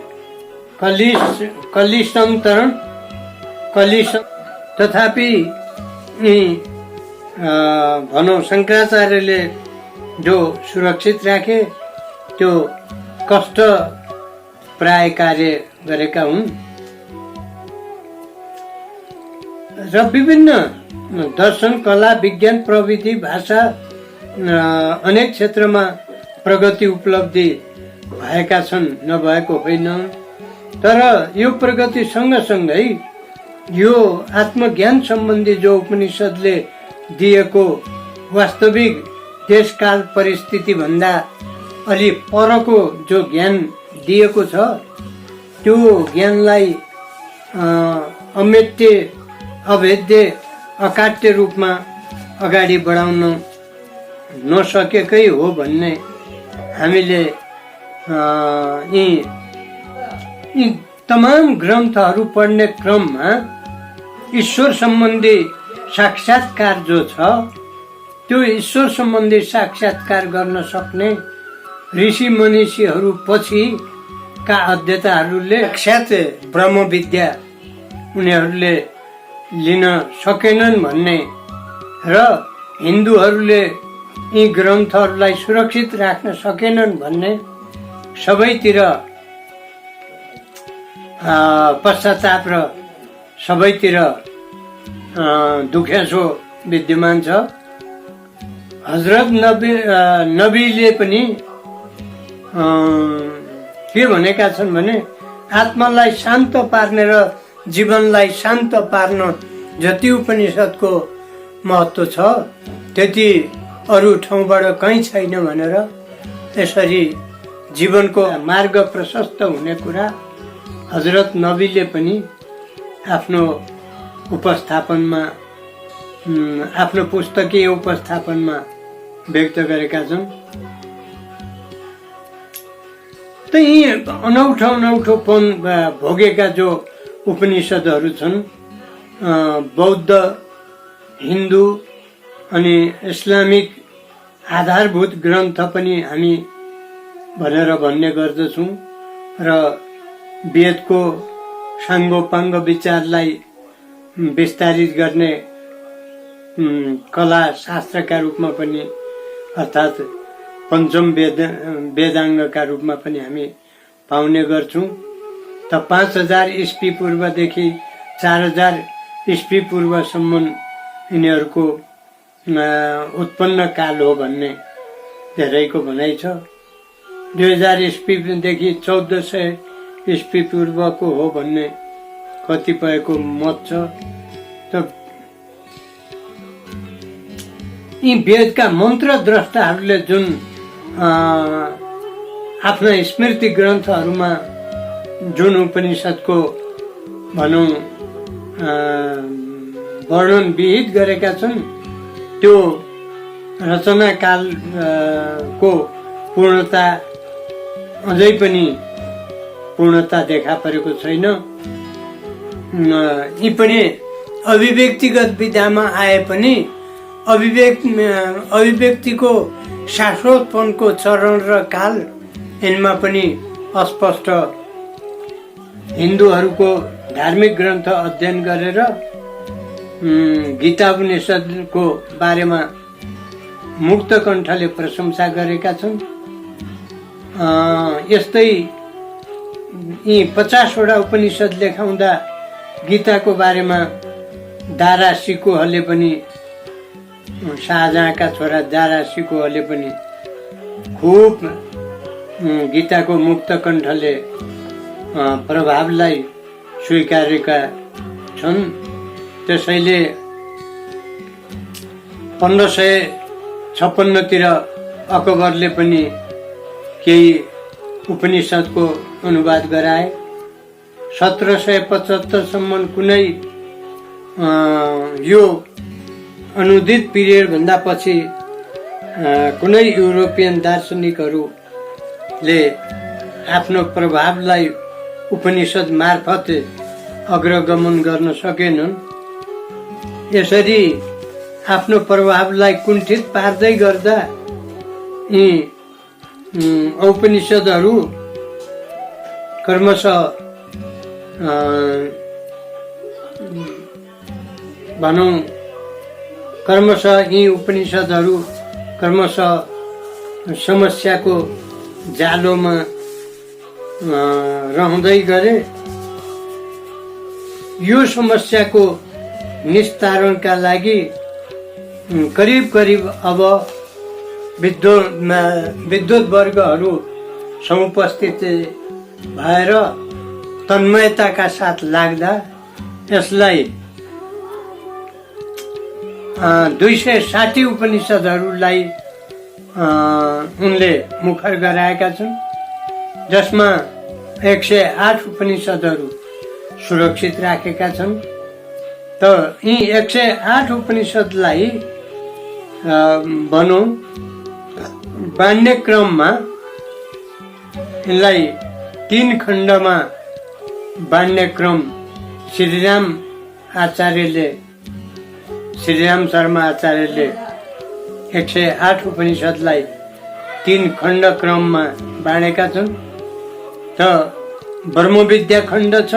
कलिशंतरण, तथापि भनौँ शङ्कराचार्यले जो सुरक्षित राखे त्यो कष्ट प्राय कार्य गरेका हुन् र विभिन्न दर्शन, कला, विज्ञान, प्रविधि, भाषा अनेक क्षेत्रमा प्रगति उपलब्धि भएका छन्, नभएको होइन। तर यो प्रगति सँगसँगै यो आत्मज्ञान सम्बन्धी जो उपनिषदले दिएको वास्तविक देशकाल परिस्थिति भन्दा अलि परको जो ज्ञान दिएको छ, त्यो ज्ञानलाई अमेट्य, अभेद्य, अकाट्य रूपमा अगाडि बढाउन नसकेकै हो भन्ने हामीले यी तमाम ग्रन्थहरू पढ्ने क्रममा ईश्वर सम्बन्धी साक्षात्कार जो छ, त्यो ईश्वर सम्बन्धी साक्षात्कार गर्न सक्ने ऋषि मनीषीहरू पछिका अध्येताहरूले साक्षात् ब्रह्म विद्या उनीहरूले लिन सकेनन् भन्ने र हिन्दूहरूले यी ग्रन्थहरूलाई सुरक्षित राख्न सकेनन् भन्ने सबैतिर पश्चाताप र सबैतिर दुखेसो विद्यमान छ। हजरत नबीले पनि के भनेका छन् भने आत्मालाई शान्त पार्ने र जीवनलाई शान्त पार्न जति उपनिषदको महत्त्व छ त्यति अरू ठाउँबाट कहीँ छैन भनेर यसरी जीवनको मार्ग प्रशस्त हुने कुरा हजरत नबीले पनि आफ्नो उपस्थापनमा, आफ्नो पुस्तकीय उपस्थापनमा व्यक्त गरेका छन्। त यी अनौठोपन भोगेका जो उपनिषदहरू छन्, बौद्ध, हिन्दू अनि इस्लामिक आधारभूत ग्रन्थ पनि हामी भनेर भन्ने गर्दछौँ र वेदको साङ्गोपाङ्ग विचारलाई विस्तारित गर्ने कला शास्त्रका रूपमा पनि अर्थात् पञ्चम वेदाङ्गका रूपमा पनि हामी पाउने गर्छौँ। त 5000 ईस्वी पूर्वदेखि 4000 ईस्वी पूर्वसम्म यिनीहरूको उत्पन्न काल हो भन्ने धेरैको भनाइ छ। 2000 ईस्वीदेखि 1400 ईस्वी पूर्वको हो भन्ने कतिपयको मत छ। त यी वेदका मन्त्र द्रष्टाहरूले जुन आफ्ना स्मृति ग्रन्थहरूमा जुन उपनिषदको भनौँ वर्णन विहित गरेका छन्, त्यो रचनाकालको पूर्णता अझै पनि पूर्णता देखा परेको छैन। यी पनि अभिव्यक्तिगत विधामा आए पनि अभिव्यक्तिको शाश्वतपनको चरण र काल यिनमा पनि अस्पष्ट हिन्दूहरूको धार्मिक ग्रन्थ अध्ययन गरेर गीता उपनिषदको बारेमा मुक्त कण्ठले प्रशंसा गरेका छन्। यस्तै यी 50 वटा उपनिषद लेखाउँदा गीताको बारेमा दारा सिकोहले पनि, शाहजहाँका छोरा दारा सिकोहले पनि खुब गीताको मुक्त कण्ठले प्रभावलाई स्वीकारेका छन्। त्यसैले 1556 तिर अकबरले पनि केही उपनिषदको अनुवाद गराए। 1775 सम्म कुनै यो अनुदित पिरियड भन्दा पछि कुनै युरोपियन दार्शनिकहरूले आफ्नो प्रभावलाई उपनिषद मार्फत अग्रगमन गर्न सकेनन्। यसरी आफ्नो प्रभावलाई कुण्ठित पार्दै गर्दा यी उपनिषदहरू क्रमशः भनौँ क्रमशः यी उपनिषदहरू क्रमशः समस्याको जालोमा रहँदै गरे। यो समस्याको निस्तारणका लागि करिब करिब अब विद्वत वर्गहरू समुपस्थित भएर तन्मयताका साथ लाग्दा यसलाई 260 उपनिषदहरूलाई उनले मुखर गराएका छन्, जसमा 108 उपनिषदहरू सुरक्षित राखेका छन्। त यी 108 उपनिषदलाई भनौँ बाँड्ने क्रममा यिनलाई 3 खण्डमा बाँड्ने क्रम श्रीराम शर्मा आचार्यले 108 उपनिषदलाई 3 खण्ड क्रममा बाँडेका छन्। त ब्रह्मविद्या खण्ड छ,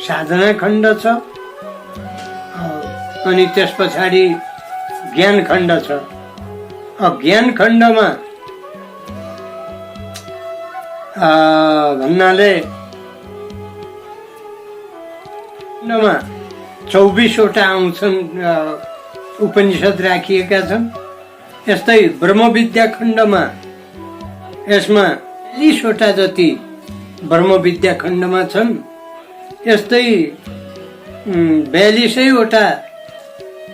साधना खण्ड छ, अनि त्यस पछाडि ज्ञान खण्ड छ। ज्ञान खण्डमा भन्नाले 24वटा आउँछन् उपनिषद राखिएका छन्। यस्तै ब्रह्मविद्या खण्डमा यसमा 40वटा जति ब्रह्मविद्या खण्डमा छन्। यस्तै 42वटा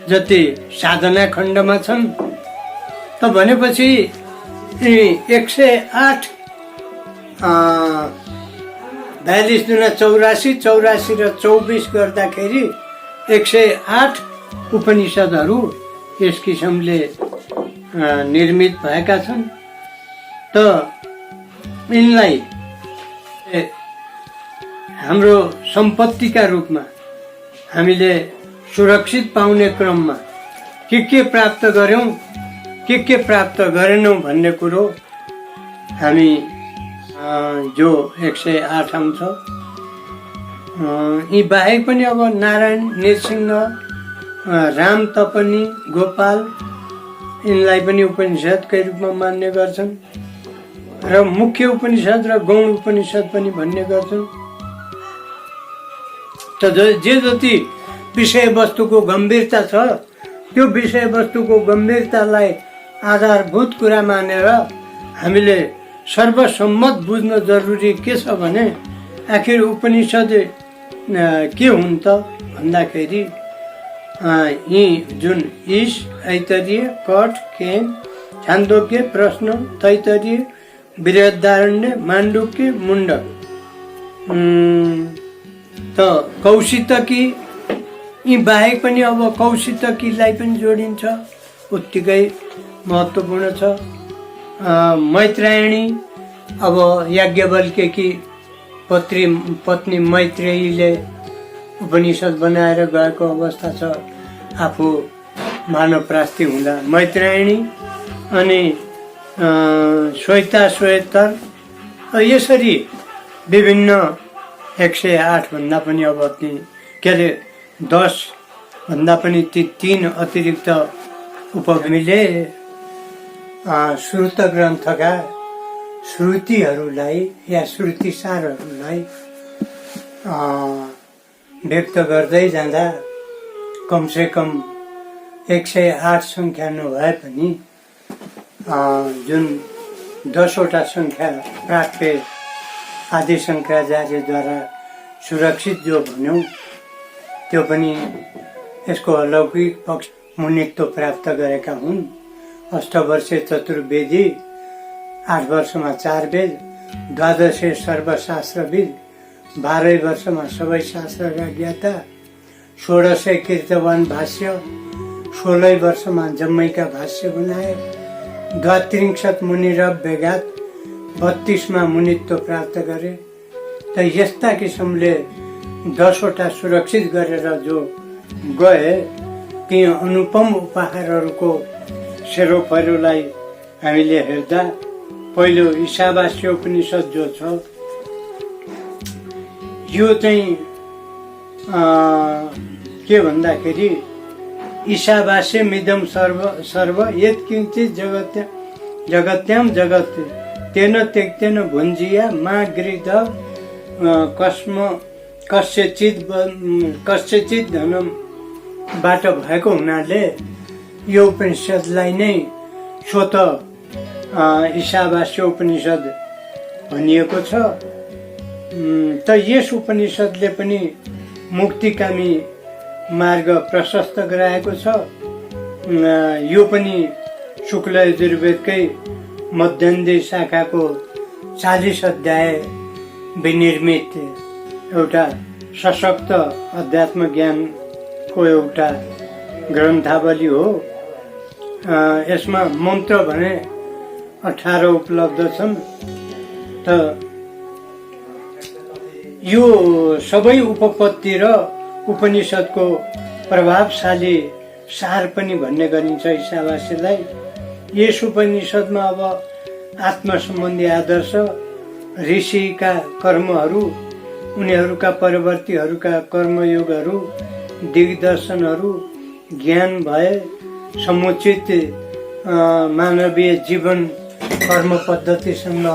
जति साधना खण्डमा छन्। त भनेपछि 108 42 दुना 84, 84 र 24 गर्दाखेरि 108 उपनिषदहरू यस किसिमले निर्मित भएका छन्। त यिनलाई हाम्रो सम्पत्तिका रूपमा हामीले सुरक्षित पाउने क्रममा के प्राप्त गर्यौं, के प्राप्त गरेनौं भन्ने कुरो हामी जो 108 आउँछ। यी बाहेक पनि अब नारायण, नृसिंह, राम तपनी, गोपाल यिनलाई पनि उपनिषदकै रूपमा मान्ने गर्छन् र मुख्य उपनिषद र गौण उपनिषद पनि भन्ने गर्छन्। त जे जति विषय वस्तुको गम्भीरता छ त्यो विषय वस्तुको गम्भीरतालाई आधारभूत कुरा मानेर हामीले सर्वसम्मत बुझ्न जरुरी के छ भने आखिर उपनिषद के हुन् त भन्दाखेरि यी जुन ईश, ऐतरेय, कठ, केन, छान्दोग्य, प्रश्न, तैतरीय, बृहदारण्य, माण्डुक्य, मुण्डक, त कौशितकी यी बाहेक पनि अब कौशितकीलाई पनि जोडिन्छ, उत्तिकै महत्त्वपूर्ण छ। मैत्रायणी अब याज्ञवल्क्यकी पत्नी मैत्रेयीले उपनिषद बनाएर गएको अवस्था छ, आफू मानवप्रास्ति हुँदा मैत्रायणी, अनि श्वेता श्वेतर, यसरी विभिन्न 108 भन्दा पनि अब के अरे 10 भन्दा पनि ती 3 अतिरिक्त उपमिले श्रुत ग्रन्थका श्रुतिहरूलाई या श्रुतिसारहरूलाई व्यक्त गर्दै जाँदा कमसे कम 108 संख्या नभए पनि जुन 10वटा संख्या प्राप्य आदि शङ्कराचार्यद्वारा सुरक्षित जो भन्यौं त्यो पनि यसको अलौकिक पक्ष मुनित्व प्राप्त गरेका हुन्। अष्टवर्षे चतुर्वेदी, 8 वर्षमा 4 वेद, 12 सर्वशास्त्रविद, 12 वर्षमा सबै शास्त्रका ज्ञाता, 16 कीर्तवान भाष्य, 16 वर्षमा जम्मैका भाष्य बनाए, 32 मुनि र बेगात, 32 मुनित्व प्राप्त गरे। त यस्ता किसिमले 10वटा सुरक्षित गरेर जो गए, ती अनुपम उपहारहरूको सेरोफेरोलाई हामीले हेर्दा पहिलो ईशावास्य उपनिषद जो छ यो चाहिँ के भन्दाखेरि ईशावास्य मिदम सर्व यत् किञ्चित् जगत्याम जगत् तेन त्यक्तेन भुञ्जिया मा गृध कस्यचित धनमबाट भएको हुनाले यो उपनिषद्लाई नै स्वत ईशावास्य उपनिषद भनिएको छ। त यस उपनिषदले पनि मुक्तिकामी मार्ग प्रशस्त गराएको छ। यो पनि शुक्ल यजुर्वेदकै मध्यान्ह शाखाको 40 अध्याय विनिर्मित एउटा सशक्त अध्यात्म ज्ञानको एउटा ग्रन्थावली हो। यसमा मन्त्र भने 18 उपलब्ध छन्। त यो सबै उपपत्ति र उपनिषदको प्रभावशाली सार पनि भन्ने गरिन्छ ईशावास्यलाई। यस उपनिषदमा अब आत्म सम्बन्धी आदर्श, ऋषिका कर्महरू, उनीहरूका परवर्तीहरूका कर्मयोगहरू, दिग्दर्शनहरू, ज्ञान भए समुचित मानवीय जीवन कर्म पद्धतिसँग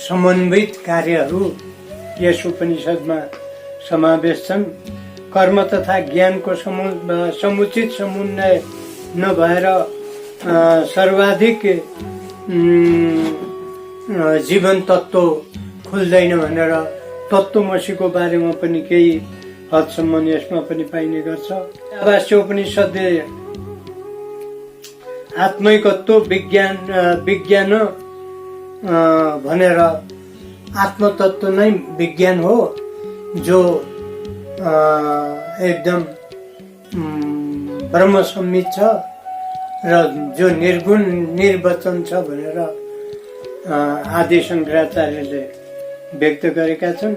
समन्वित कार्यहरू यस उपनिषदमा समावेश छन्। कर्म तथा ज्ञानको समुचित समन्वय नभएर सर्वाधिक जीवन तत्त्व खुल्दैन भनेर तत्त्वमसीको बारेमा पनि केही हदसम्म यसमा पनि पाइने गर्छ। ईशावास्य उपनिषदले आत्मैकत्व विज्ञान भनेर आत्मतत्व नै विज्ञान हो, जो एकदम ब्रह्म सम्मित छ र जो निर्गुण निर्वचन छ भनेर आदि शङ्कराचार्यले व्यक्त गरेका छन्।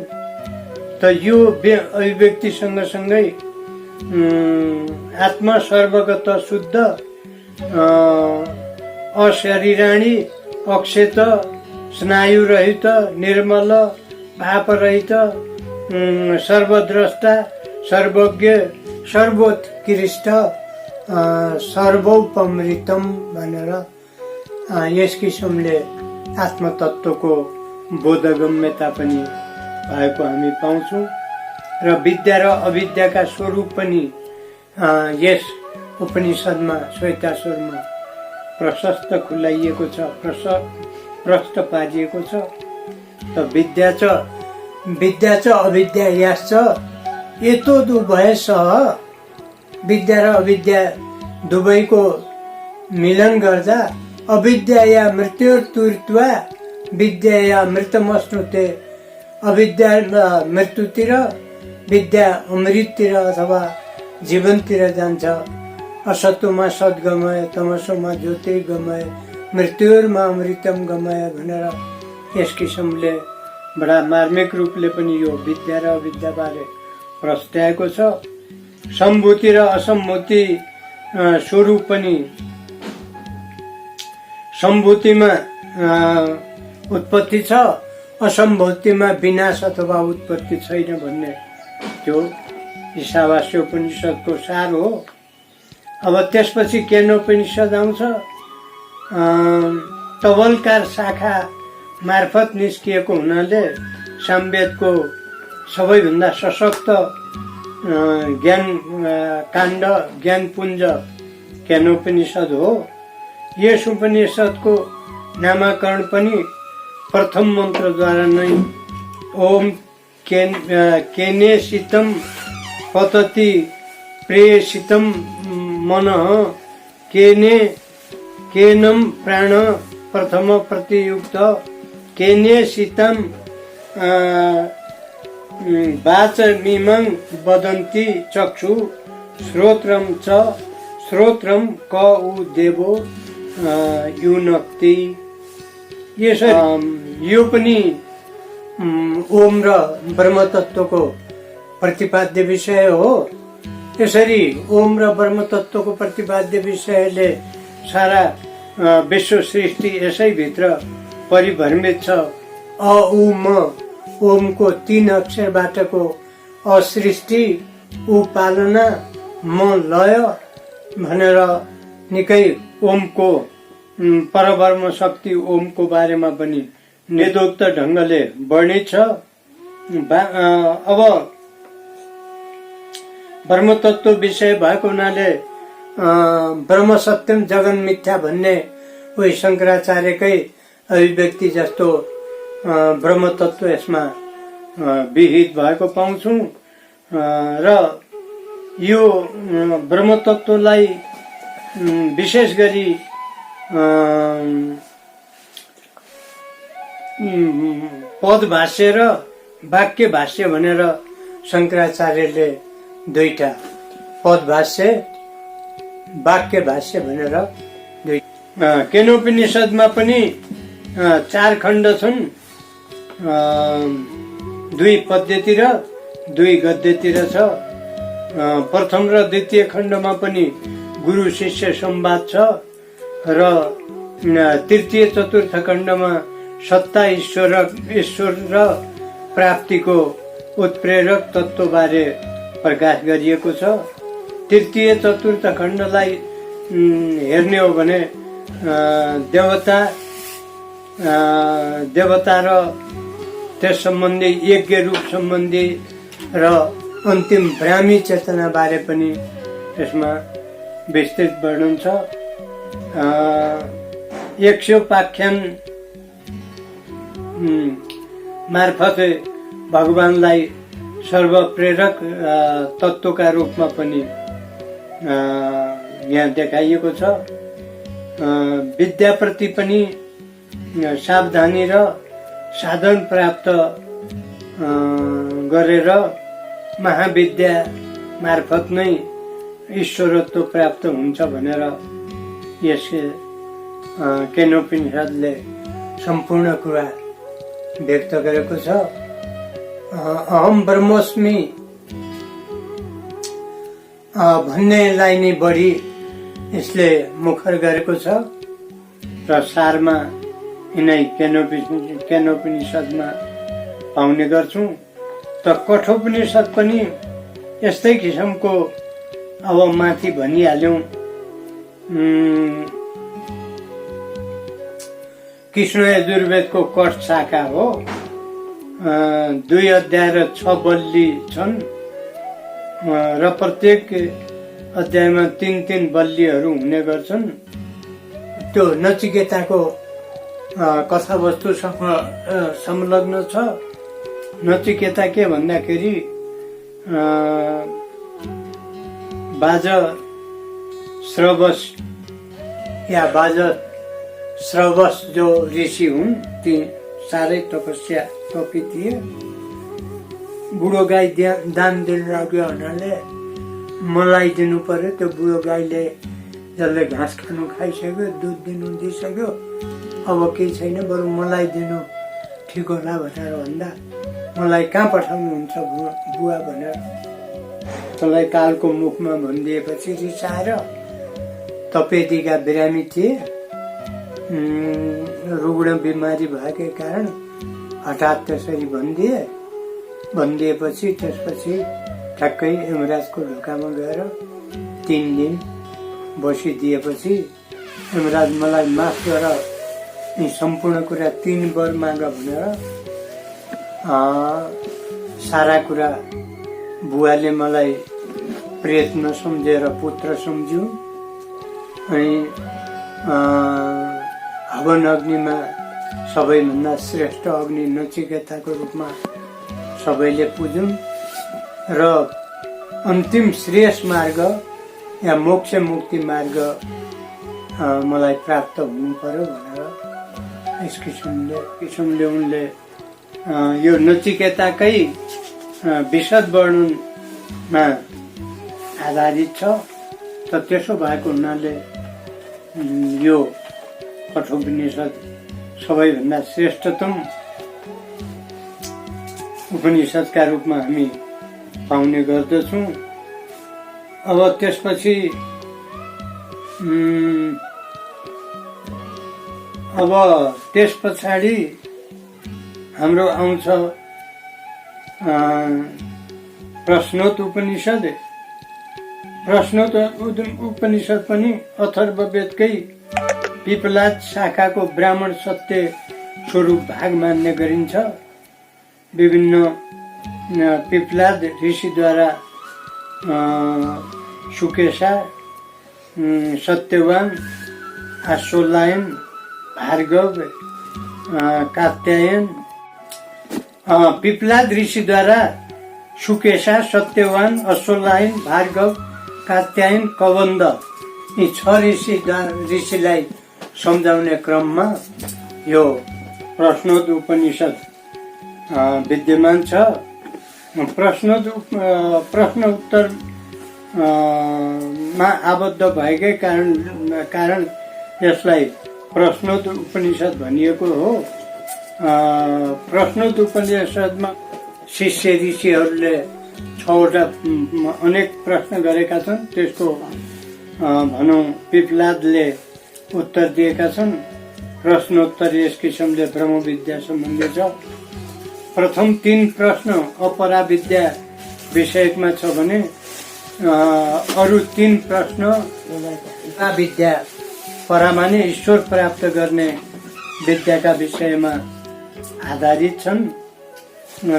त यो अभिव्यक्ति सँगसँगै आत्मा सर्वगत शुद्ध अशरीराणी अक्षेत स्नायुरहित निर्मल पापरहित सर्वद्रष्टा सर्वज्ञ सर्वोत्कृष्ट सर्वोपमृतम भनेर यस किसिमले आत्मतत्त्वको बोधगम्यता पनि भएको हामी पाउँछौँ। र विद्या र अविद्याका स्वरूप पनि यस उपनिषदमा श्वेताश्वरमा प्रशस्त खुलाइएको छ, प्रष्ट पारिएको छ। त विद्या च अविद्या याश्च एतो दुभय सह, विद्या र अविद्या दुवैको मिलन गर्दा अविद्या या मृत्युर्तुर्त्वा विद्या या मृतमश्नुते, अविद्या मृत्युतिर विद्या अमृततिर अथवा जीवनतिर जान्छ। असत्वमा सद्गमय तमसोमा ज्योतिर्गमय मृत्युर्मा अमृतम गमय भनेर यस किसिमले बडा मार्मिक रूपले पनि यो विद्या र अविद्या बारे प्रस्ताएको छ। सम्भूति र असम्भूति स्वरूप पनि सम्भूतिमा उत्पत्ति छ, असम्भूतिमा विनाश अथवा उत्पत्ति छैन भन्ने त्यो ईशावास्य उपनिषदको सार हो। अब त्यसपछि केनोपनिषद आउँछ। तवलकार शाखा मार्फत निस्किएको हुनाले सामवेदको सबैभन्दा सशक्त ज्ञान काण्ड ज्ञानपुञ्ज केनोपनिषद हो। यस उपनिषदको नामाकरण पनि प्रथम मन्त्रद्वारा नै ओम केनेसितम पतति प्रेषितम मनः केनम प्राण प्रथम प्रतियुक्त केनेसितम वाचमिमं वदन्ति चक्षु श्रोत्रम क उ देवो युनक्ति। यो पनि ओम र ब्रह्म तत्त्वको प्रतिपाद्य विषय हो। यसरी ओम र ब्रह्म तत्त्वको प्रतिपाद्य विषयले सारा विश्व सृष्टि यसैभित्र परिभ्रमित छ। अ उ म ओमको 3 अक्षरबाटको असृष्टि, उ पालना, म लय भनेर निकै ओमको परब्रह्म शक्ति ओमको बारेमा पनि वेदोक्त ढङ्गले वर्णित छ। अब ब्रह्मतत्व विषय भएको हुनाले ब्रह्म सत्यम जगन मिथ्या भन्ने उही शङ्कराचार्यकै अभिव्यक्ति जस्तो ब्रह्मतत्व यसमा विहित भएको पाउँछौँ र यो ब्रह्मतत्वलाई विशेष गरी पद भाष्य र वाक्य भाष्य भनेर शङ्कराचार्यले दुईटा पद भाष्य वाक्य भाष्य भनेर केनोपनिषदमा पनि 4 खण्ड छन्, 2 पद्यतिर 2 गद्यतिर छ। प्रथम र द्वितीय खण्डमा पनि गुरु शिष्य संवाद छ र तृतीय चतुर्थ खण्डमा सत्ता ईश्वर र प्राप्तिको उत्प्रेरक तत्त्वबारे प्रकाश गरिएको छ। तृतीय चतुर्थ खण्डलाई हेर्ने हो भने देवता र त्यस सम्बन्धी यज्ञ रूप सम्बन्धी र अन्तिम ब्राह्मी चेतना बारे पनि यसमा विस्तृत वर्णन छ। 100 मार्फत भगवानलाई सर्वप्रेरक तत्त्वका रूपमा पनि यहाँ देखाइएको छ। विद्याप्रति पनि सावधानी र साधन प्राप्त गरेर महाविद्या मार्फत नै ईश्वरत्व प्राप्त हुन्छ भनेर यस केनोपनिषदले सम्पूर्ण कुरा व्यक्त गरेको छ। अहम ब्रह्मोस्मि भन्नेलाई नै बढी यसले मुखर गरेको छ र सारमा यिनै केनोपनिषदमा पाउने गर्छौँ। त कठोपनिषद पनि यस्तै किसिमको अब माथि भनिहाल्यौँ, कृष्ण यजुर्वेदको कठ शाखा हो। 2 अध्याय र 6 बल्ली छन् र प्रत्येक अध्यायमा 3 बल्लीहरू हुने गर्छन्। त्यो नचिकेताको कथावस्तुसँग संलग्न छ। नचिकेता के भन्दाखेरि बाज श्रवस या बाज श्रवस जो ऋषि हुन् ती साह्रै तपस्या तपी थिए। बुढो गाई दान दिन लाग्यो हुनाले मलाई दिनु पर्यो। त्यो बुढो गाईले जसले घाँस खानु खाइसक्यो, दुध दिनु दिइसक्यो, अब केही छैन, बरु मलाई दिनु ठिक होला भनेर भन्दा मलाई कहाँ पठाउनुहुन्छ बुवा भनेर तँलाई कालको मुखमा भनिदिएपछि रिसाएर तपेदीका बिरामी थिए। रुग्ण बिमारी भएकै कारण हठात त्यसरी भनिदिएपछि त्यसपछि ठ्याक्कै यमराजको ढोकामा गएर 3 दिन बसिदिएपछि यमराज मलाई माफ गर, यी सम्पूर्ण कुरा 3 वर माग भनेर सारा कुरा बुवाले मलाई प्रेत नसम्झेर पुत्र सम्झ्यो। अनि हवन अग्निमा सबैभन्दा श्रेष्ठ अग्नि नचिकेताको रूपमा सबैले पुज्यौँ र अन्तिम श्रेष्ठ मार्ग या मोक्ष मुक्ति मार्ग मलाई प्राप्त हुनु पर्यो भनेर यस किसिमले उनले यो नचिकेताकै विशद वर्णनमा आधारित छ। त त्यसो भएको हुनाले यो कठोपनिषद सबैभन्दा श्रेष्ठतम उपनिषदका रूपमा हामी पाउने गर्दछौँ। अब त्यसपछि त्यस पछाडि हाम्रो आउँछ प्रश्नोत्तर उपनिषद। प्रश्नोत्तर उपनिषद पनि अथर्ववेदकै पिपलाद शाखाको ब्राह्मण सत्य स्वरूप भाग मान्ने गरिन्छ। विभिन्न पिपलाद ऋषिद्वारा सुकेशा, सत्यवान, आश्वलायन, भार्गव, कात्यायन, पिपलाद ऋषिद्वारा सुकेशा, सत्यवान, अश्वलायन, भार्गव, कात्यायन, कबन्द यी 6 ऋषिलाई सम्झाउने क्रममा यो प्रश्नोत्तर उपनिषद विद्यमान छ। प्रश्न उत्तर मा आबद्ध भएकै कारण यसलाई प्रश्नोत्तर उपनिषद भनिएको हो। प्रश्नोत्तर उपनिषदमा शिष्य ऋषिहरूले 6वटा अनेक प्रश्न गरेका छन्। त्यसको भनौँ पिपलादले उत्तर दिएका छन्। प्रश्नोत्तर यस किसिमले ब्रह्मविद्या सम्बन्धी छ। प्रथम 3 प्रश्न अपराविद्या विषयकमा छ भने अरू 3 प्रश्न विद्या परामाने ईश्वर प्राप्त गर्ने विद्याका विषयमा आधारित छन्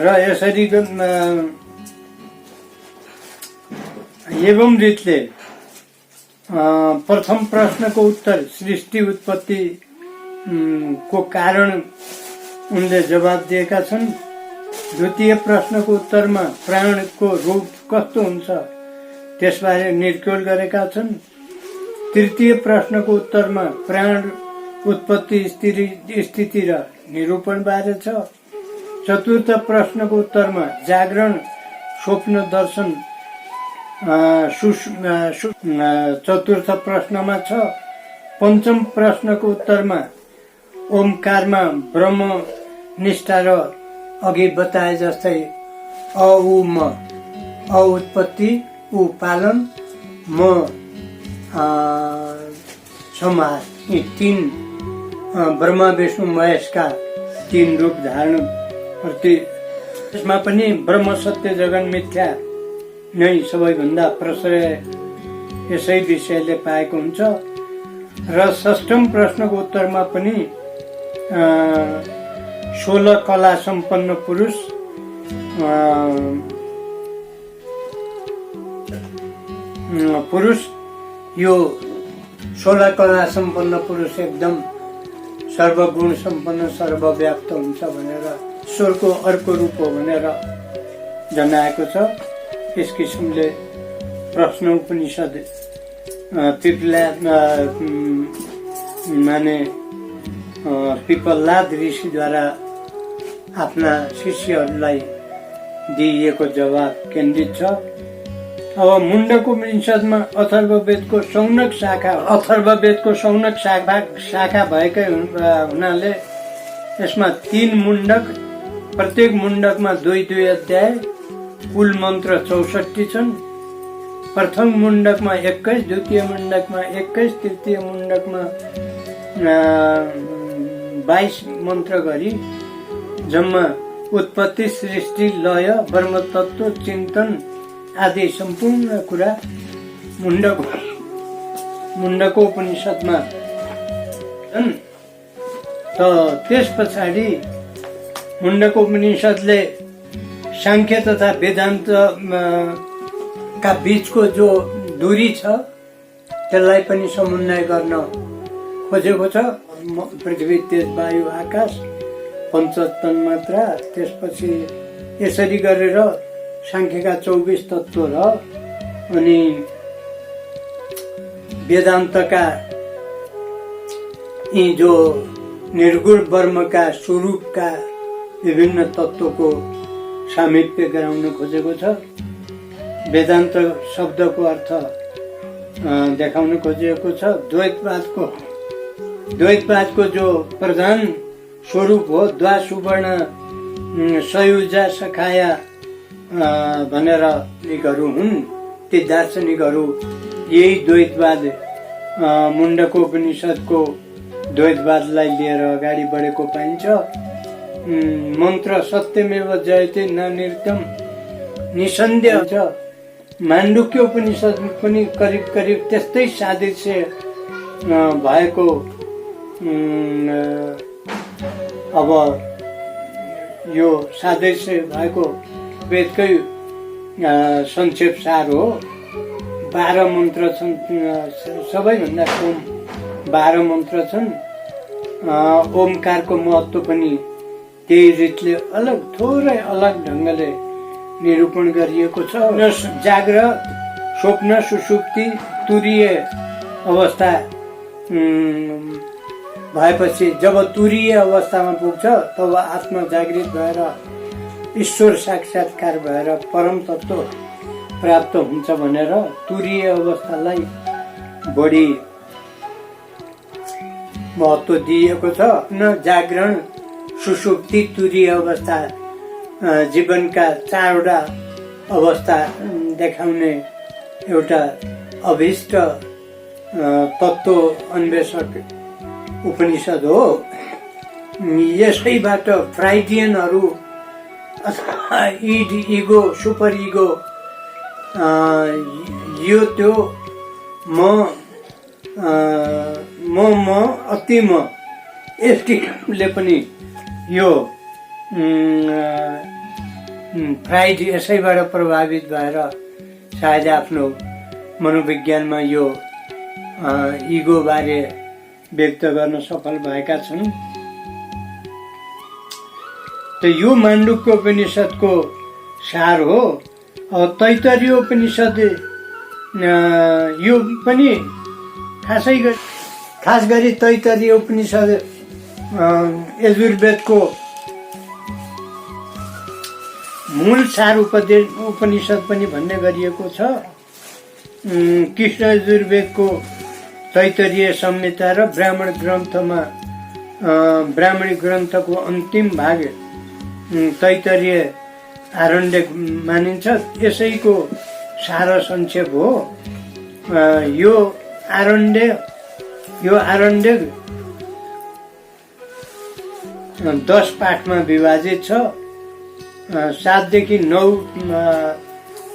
र यसरी एवं रीतले प्रथम प्रश्नको उत्तर सृष्टि उत्पत्ति को कारण उनले जवाब दिएका छन्। द्वितीय प्रश्नको उत्तरमा प्राणको रूप कस्तो हुन्छ त्यसबारे निर्क्योल गरेका छन्। तृतीय प्रश्नको उत्तरमा प्राण उत्पत्ति स्थिति र निरूपण बारे छ। चतुर्थ प्रश्नको उत्तरमा जागरण स्वप्न दर्शन चतुर्थ प्रश्नमा छ। पंचम प्रश्नको उत्तरमा ओमकारमा ब्रह्म निष्ठा र अघि बताए जस्तै अ उ म, अ उत्पत्ति, उ पालन, म संहार यी 3 ब्रह्मा विष्णु महेशका 3 रूप धारण प्रति यसमा पनि ब्रह्म सत्य जगन मिथ्या नै सबैभन्दा प्रश्रय यसै विषयले पाएको हुन्छ। र षष्ठम प्रश्नको उत्तरमा पनि 16 कला सम्पन्न पुरुष यो 16 कला सम्पन्न पुरुष एकदम सर्वगुण सम्पन्न सर्वव्याप्त हुन्छ भनेर ईश्वरको अर्को रूप हो भनेर जनाएको छ। यस किसिमले प्रश्न उपनिषद पिपलाद ऋषिद्वारा आफ्ना शिष्यहरूलाई दिइएको जवाब केन्द्रित छ। अब मुण्डको उपनिषदमा अथर्ववेदको सौनक शाखा भएकै हुनाले यसमा 3 मुण्डक, प्रत्येक मुण्डकमा 2 अध्याय, कुल मन्त्र 64 छन्। प्रथम मुण्डकमा 21, द्वितीय मुण्डकमा 21, तृतीय मुण्डकमा 22 मन्त्र गरी जम्मा उत्पत्ति, सृष्टि, लय, ब्रह्मतत्व, चिन्तन आदि सम्पूर्ण कुरा मुण्डको उपनिषदमा छन्। त्यस पछाडि मुण्डको उपनिषदले सांख्य तथा वेदान्त का बीचको जो दूरी छ त्यसलाई पनि समन्वय गर्न खोजेको छ। पृथ्वी, तेज, वायु, आकाश, पञ्चतन्मात्रा, त्यसपछि यसरी गरेर सांख्यका 24 तत्त्व र अनि वेदान्तका यी जो निर्गुण ब्रह्मका स्वरूपका विभिन्न तत्त्वको सामिप्य गराउन खोजेको छ। वेदान्त शब्दको अर्थ देखाउन खोजिएको छ। द्वैतवादको जो प्रधान स्वरूप हो द्वा सुवर्ण सयुजा सखाया भनेर निकहरू हुन्। ती दार्शनिकहरू यही द्वैतवाद मुण्डको उपनिषदको द्वैतवादलाई लिएर अगाडि बढेको पाइन्छ। मन्त्र सत्यमेव जयते न नृत्यम निसन्देह छ। माण्डुक्य उपनिषद पनि करिब त्यस्तै सादृश्य भएको अब यो सादृश्य भएको वेदकै संक्षेप सार हो। 12 मन्त्र छन्, सबैभन्दा कम 12 मन्त्र छन्। ओमकारको महत्त्व पनि त्यही रीतले अलग, थोरै अलग ढङ्गले निरूपण गरिएको छ। जाग्रत, स्वप्न, सुषुप्ति, तुरीय अवस्था भएपछि जब तुरीय अवस्थामा पुग्छ तब आत्मा जागृत भएर ईश्वर साक्षात्कार भएर परम तत्त्व प्राप्त हुन्छ भनेर तुरीय अवस्थालाई बढी महत्त्व दिएको छ। न जागरण, सुषुप्ति, तुरीय अवस्था जीवनका 4वटा अवस्था देखाउने एउटा अभिष्ट तत्त्व अन्वेषक उपनिषद हो। यसैबाट फ्राइडियनहरू अथवा इड, इगो, सुपर इगो, यो त्यो म अति म एसटीले पनि यो फ्राइड यसैबाट प्रभावित भएर सायद आफ्नो मनोविज्ञानमा यो इगो बारे व्यक्त गर्न सफल भएका छन्। त यो माण्डुक्य उपनिषदको सार हो। तैत्तरीय उपनिषद यो पनि खास गरी तैत्तरीय उपनिषद यजुर्वेदको मूल सार उपनिषद पनि भन्ने गरिएको छ। कृष्ण यजुर्वेदको तैत्तरीय संहिता र ब्राह्मण ग्रन्थमा ब्राह्मणी ग्रन्थको अन्तिम भाग तैत्तरीय आरण्यक मानिन्छ। यसैको सार संक्षेप हो। यो आरण्यक 10 पाठमा विभाजित छ। 7 देखि 9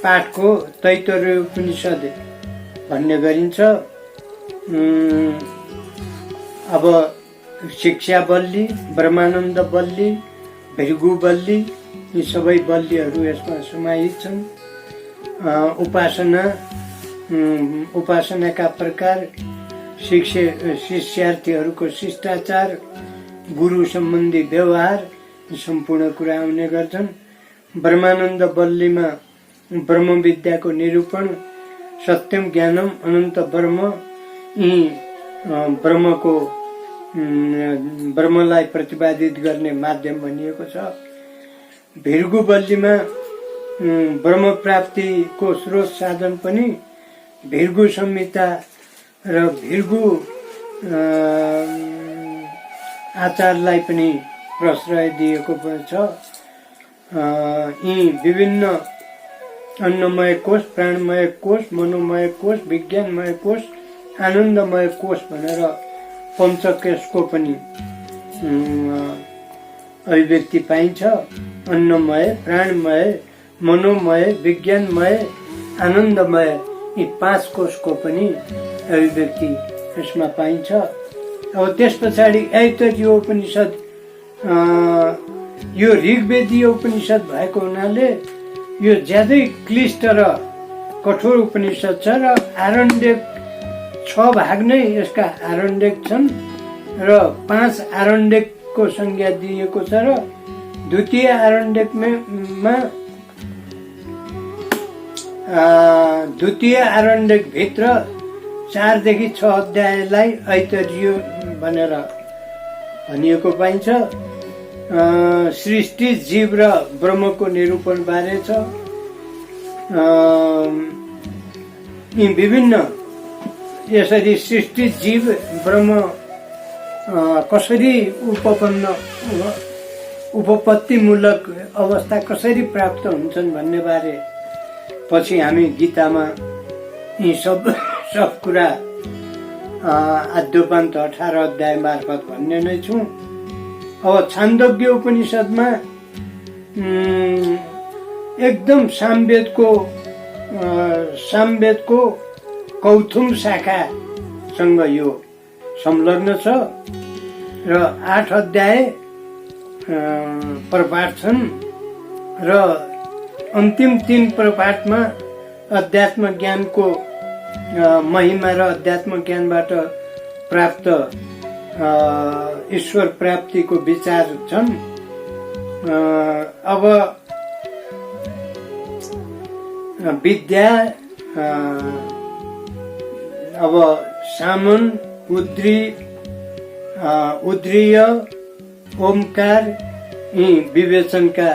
पाठको तैत्तरीय उपनिषद भन्ने गरिन्छ। अब शिक्षा बल्ली, ब्रह्मानन्द बल्ली, भृगु बल्ली, यी सबै बल्लीहरू यसमा समाहित छन्। उपासनाका प्रकार, शिष्यार्थीहरूको शिष्टाचार, गुरु सम्बन्धी व्यवहार, सम्पूर्ण कुरा आउने गर्छन्। ब्रह्मानन्द बल्लीमा ब्रह्म विद्याको निरूपण, सत्यम ज्ञानम अनन्त ब्रह्म, यी ब्रह्मलाई प्रतिपादित गर्ने माध्यम भनिएको छ। भृगु बल्लीमा ब्रह्म प्राप्तिको स्रोत साधन पनि भृगु संहिता र भृगु आचारलाई पनि प्रश्रय दिएको छ। यी विभिन्न अन्नमय कोष, प्राणमय कोष, मनोमय कोष, विज्ञानमय कोष, आनन्दमय कोष भनेर पञ्चकोशको पनि अभिव्यक्ति पाइन्छ। अन्नमय, प्राणमय, मनोमय, विज्ञानमय, आनन्दमय, यी 5 कोषको पनि अभिव्यक्ति यसमा पाइन्छ। अब त्यस पछाडि ऐतरेय उपनिषद, यो ऋग्वेदीय उपनिषद भएको हुनाले यो ज्यादै क्लिष्ट र कठोर उपनिषद छ र आरण्यक 6 भाग नै यसका आरण्यक छन् र 5 आरण्यकको संज्ञा दिएको छ र द्वितीय आरण्यक भित्र 4 देखि 6 अध्यायलाई ऐतरेय भनेर भनिएको पाइन्छ। सृष्टि, जीव र ब्रह्मको निरूपण बारे छ। यी विभिन्न यसरी सृष्टि, जीव, ब्रह्म कसरी उपपत्तिमूलक अवस्था कसरी प्राप्त हुन्छन् भन्ने बारे पछि हामी गीतामा यी सब कुरा आद्योपान्त 18 अध्याय मार्फत भन्ने नै छौँ। अब छान्दोग्य उपनिषदमा एकदम सामवेदको कौथुम शाखासँग यो संलग्न छ। र 8 अध्याय प्रपाठ छन् र अन्तिम 3 प्रपाठमा अध्यात्म ज्ञानको महिमा र अध्यात्म ज्ञानबाट प्राप्त ईश्वर प्राप्तिको विचार छन्। अब विद्या, अब सामन, उद्रीय, ओमकार यी विवेचनका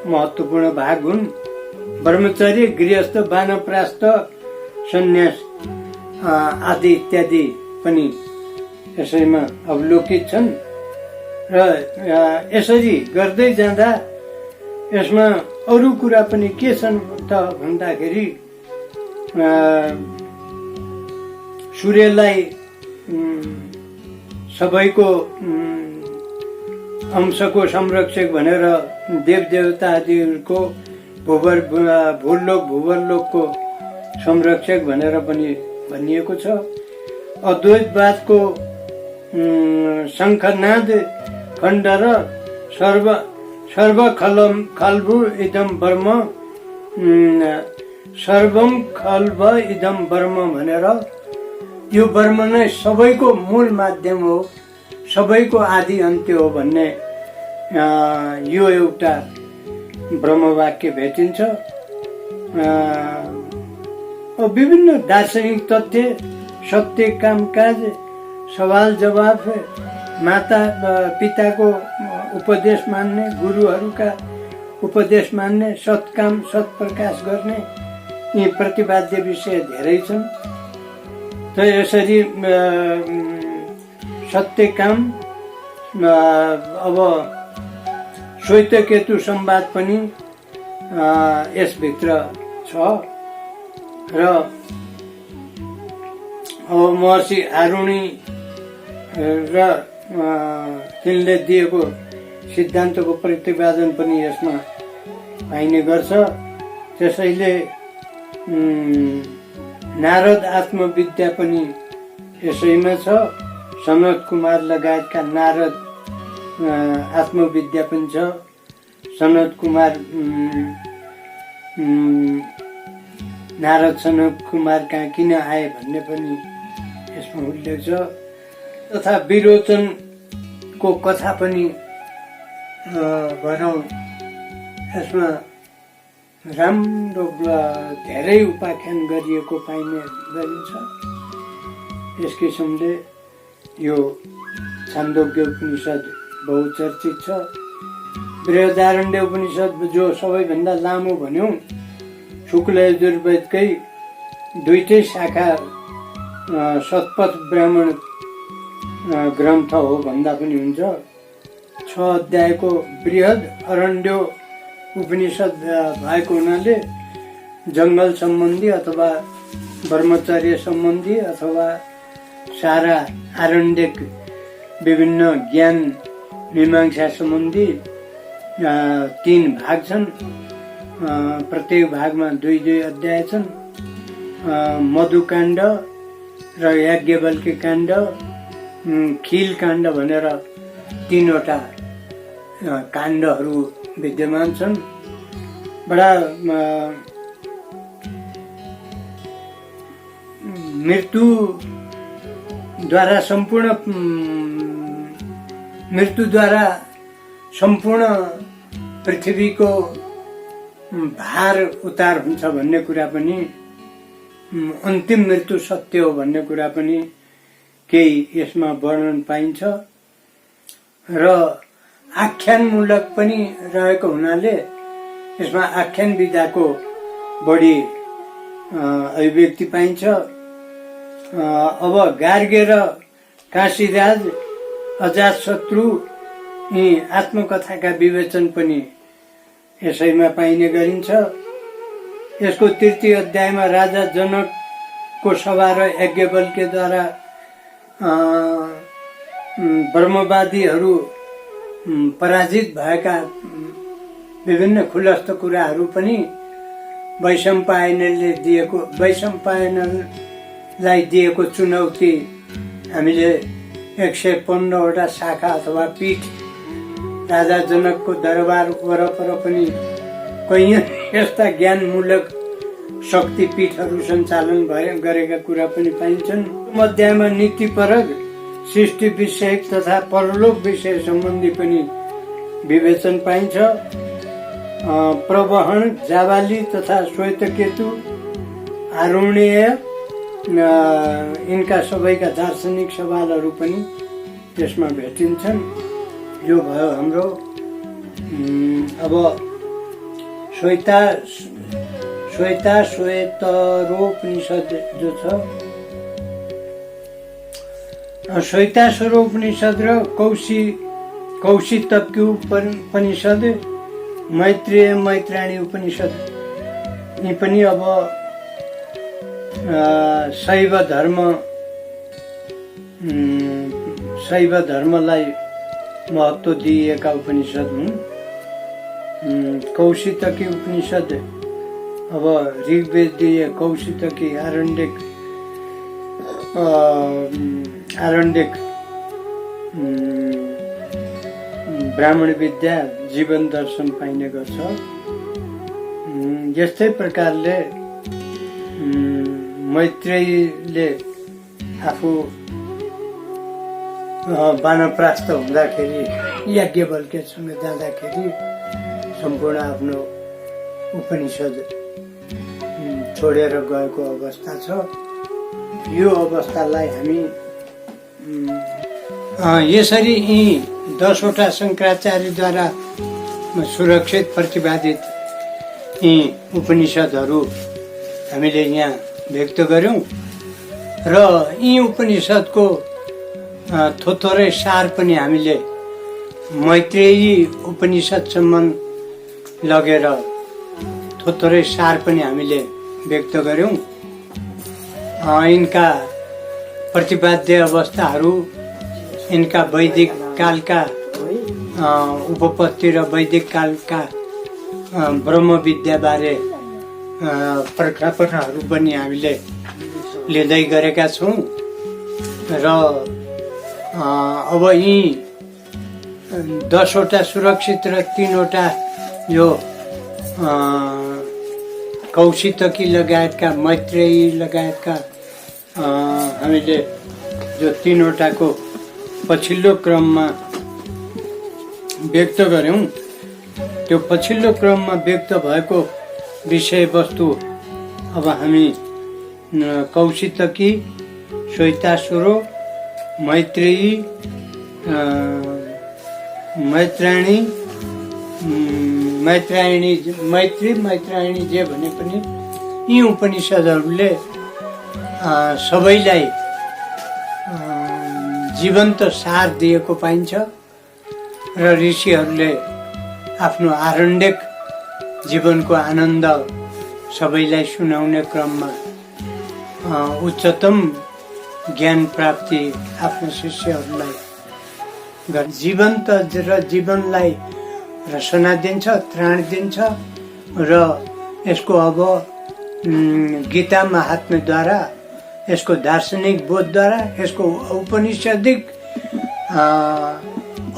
महत्त्वपूर्ण भाग हुन्। ब्रह्मचर्य, गृहस्थ, वानप्रस्थ, सन्यास आदि इत्यादि पनि यसैमा अवलोकित छन् र यसरी गर्दै जाँदा यसमा अरू कुरा पनि के छन् त भन्दाखेरि सूर्यलाई सबैको अंशको संरक्षक भनेर देवदेवता आदिहरूको भूलोकको संरक्षक भनेर पनि भनिएको छ। अद्वैतवादको शङ्खनाद खण्ड र सर्वखल्व इदं ब्रह्म, सर्वम खल्व इदं ब्रह्म भनेर यो ब्रह्म नै सबैको मूल माध्यम हो, सबैको आदि अन्त्य हो भन्ने यो एउटा ब्रह्मवाक्य भेटिन्छ। विभिन्न दार्शनिक तथ्य, सत्य, कामकाज, सवाल जवाफ, माता पिताको उपदेश मान्ने, गुरुहरूका उपदेश मान्ने, सत्काम सत्प्रकाश गर्ने यी प्रतिपाद्य विषय धेरै छन्। त यसरी सत्यकाम, अब श्वेतकेतु संवाद पनि यसभित्र छ र अब महर्षि आरुणी र तिनले दिएको सिद्धान्तको प्रतिपादन पनि यसमा पाइने गर्छ। त्यसैले नारद आत्मविद्या पनि यसैमा छ। सनत कुमार लगायतका नारद आत्मविद्या पनि छ। सनत कुमार नारद सनत कुमार कहाँ किन आए भन्ने पनि यसमा उल्लेख छ। तथा विरोचनको कथा पनि भनौँ यसमा राम्रो धेरै उपाख्यान गरिएको पाइने गरिन्छ। यस किसिमले यो छान्दोग्य उपनिषद बहुचर्चित छ। बृहदारण्य उपनिषद जो सबैभन्दा लामो भन्यौं, शुक्ल यजुर्वेदकै दुईटै शाखा शतपथ ब्राह्मण ग्रन्थ हो भन्दा पनि हुन्छ। 6 अध्यायको बृहद अरण्य उपनिषद भएको हुनाले जङ्गल सम्बन्धी अथवा ब्रह्मचर्य सम्बन्धी अथवा सारा आरण्यक विभिन्न ज्ञान मीमांसा सम्बन्धी 3 भाग छन्। प्रत्येक भागमा 2 अध्याय छन्। मधुकाण्ड र याज्ञवल्क्य काण्ड, खील काण्ड भनेर 3वटा काण्डहरू विद्यमान छन्। बडा मृत्युद्वारा सम्पूर्ण पृथ्वीको भार उतार हुन्छ भन्ने कुरा पनि, अन्तिम मृत्यु सत्य हो भन्ने कुरा पनि केही यसमा वर्णन पाइन्छ र आख्यानमूलक पनि रहेको हुनाले यसमा आख्यान विधाको बढी अभिव्यक्ति पाइन्छ। अब गार्गे र काशीराज, अजातशत्रु यी आत्मकथाका विवेचन पनि यसैमा पाइने गरिन्छ। यसको 3 अध्यायमा राजा जनकको सभा र याज्ञवल्क्यद्वारा ब्रह्मवादीहरू पराजित भएका विभिन्न खुलस्त कुराहरू पनि वैशम्पायनलाई दिएको चुनौती हामीले 115वटा शाखा अथवा पीठ राजा जनकको दरबार वरपर पनि कैयौँ यस्ता ज्ञानमूलक शक्तिपीठहरू सञ्चालन गरेका कुरा पनि पाइन्छन्। मध्यमा नीतिपरक सृष्टि विषयक तथा परलोक विषय सम्बन्धी पनि विवेचन पाइन्छ। प्रवहन, जाबाली तथा श्वेतकेतु, आरुण्य यिनका सबैका दार्शनिक सवालहरू पनि त्यसमा भेटिन्छन्। यो भयो हाम्रो अब श्वेताश्वतरोपनिषद जो छ, श्वेताश्वरोपनिषद र कौशितक्योपनिषद, मैत्रेय मैत्रायणी उपनिषद यी पनि अब शैव धर्मलाई महत्त्व दिएका उपनिषद हुन्। कौशितकी उपनिषद अब ऋग्वेदीय कौशितकी आरण्यक ब्राह्मण विद्या जीवन दर्शन पाइने गर्छ। यस्तै प्रकारले मैत्रेयीले आफू वानप्रस्थ हुँदाखेरि याज्ञवल्क्यसँग जाँदाखेरि सम्पूर्ण आफ्नो उपनिषद छोडेर गएको अवस्था छ। यो अवस्थालाई हामी यसरी यी 10वटा शङ्कराचार्यद्वारा सुरक्षित प्रतिपादित यी उपनिषदहरू हामीले यहाँ व्यक्त गर्यौँ र यी उपनिषदको थोरै सार पनि हामीले मैत्रेयी उपनिषदसम्म लगेर थोरै सार पनि हामीले व्यक्त गर्यौँ। यिनका प्रतिपाद्य अवस्थाहरू, यिनका वैदिक कालका उपपत्ति र वैदिक कालका ब्रह्म विद्याबारे प्रख्यापनहरू पनि हामीले लिँदै गरेका छौँ र अब यी 10वटा सुरक्षित र 3वटा यो कौशितकी लगायतका मैत्रेयी लगायतका हामीले जो 3वटाको पछिल्लो क्रममा व्यक्त गर्यौँ, त्यो पछिल्लो क्रममा व्यक्त भएको विषयवस्तु अब हामी कौशितकी, श्वेताश्वरो, मैत्रेयी, मैत्रायणी जे भने पनि यी उपनिषदहरूले सबैलाई जीवन्त सार दिएको पाइन्छ र ऋषिहरूले आफ्नो आरण्यक जीवनको आनन्द सबैलाई सुनाउने क्रममा उच्चतम ज्ञान प्राप्ति आफ्नो शिष्यहरूलाई जीवन्त र जीवनलाई रसना दिन्छ, त्राण दिन्छ र यसको अब गीता महात्म्यद्वारा, यसको दार्शनिक बोधद्वारा, यसको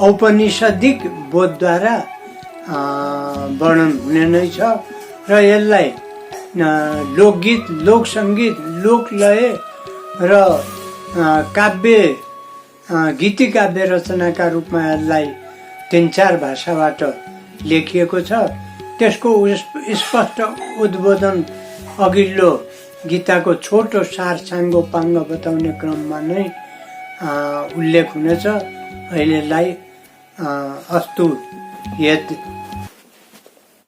औपनिषदिक बोधद्वारा वर्णन हुने नै छ र यसलाई लोकगीत, लोकसङ्गीत, लोकलय र गीति काव्य रचनाका रूपमा यसलाई 3-4 भाषाबाट लेखिएको छ। त्यसको स्पष्ट उद्बोधन अघिल्लो गीताको छोटो सार साङ्गो पाङ्ग बताउने क्रममा नै उल्लेख हुनेछ। अहिलेलाई अस्तु यद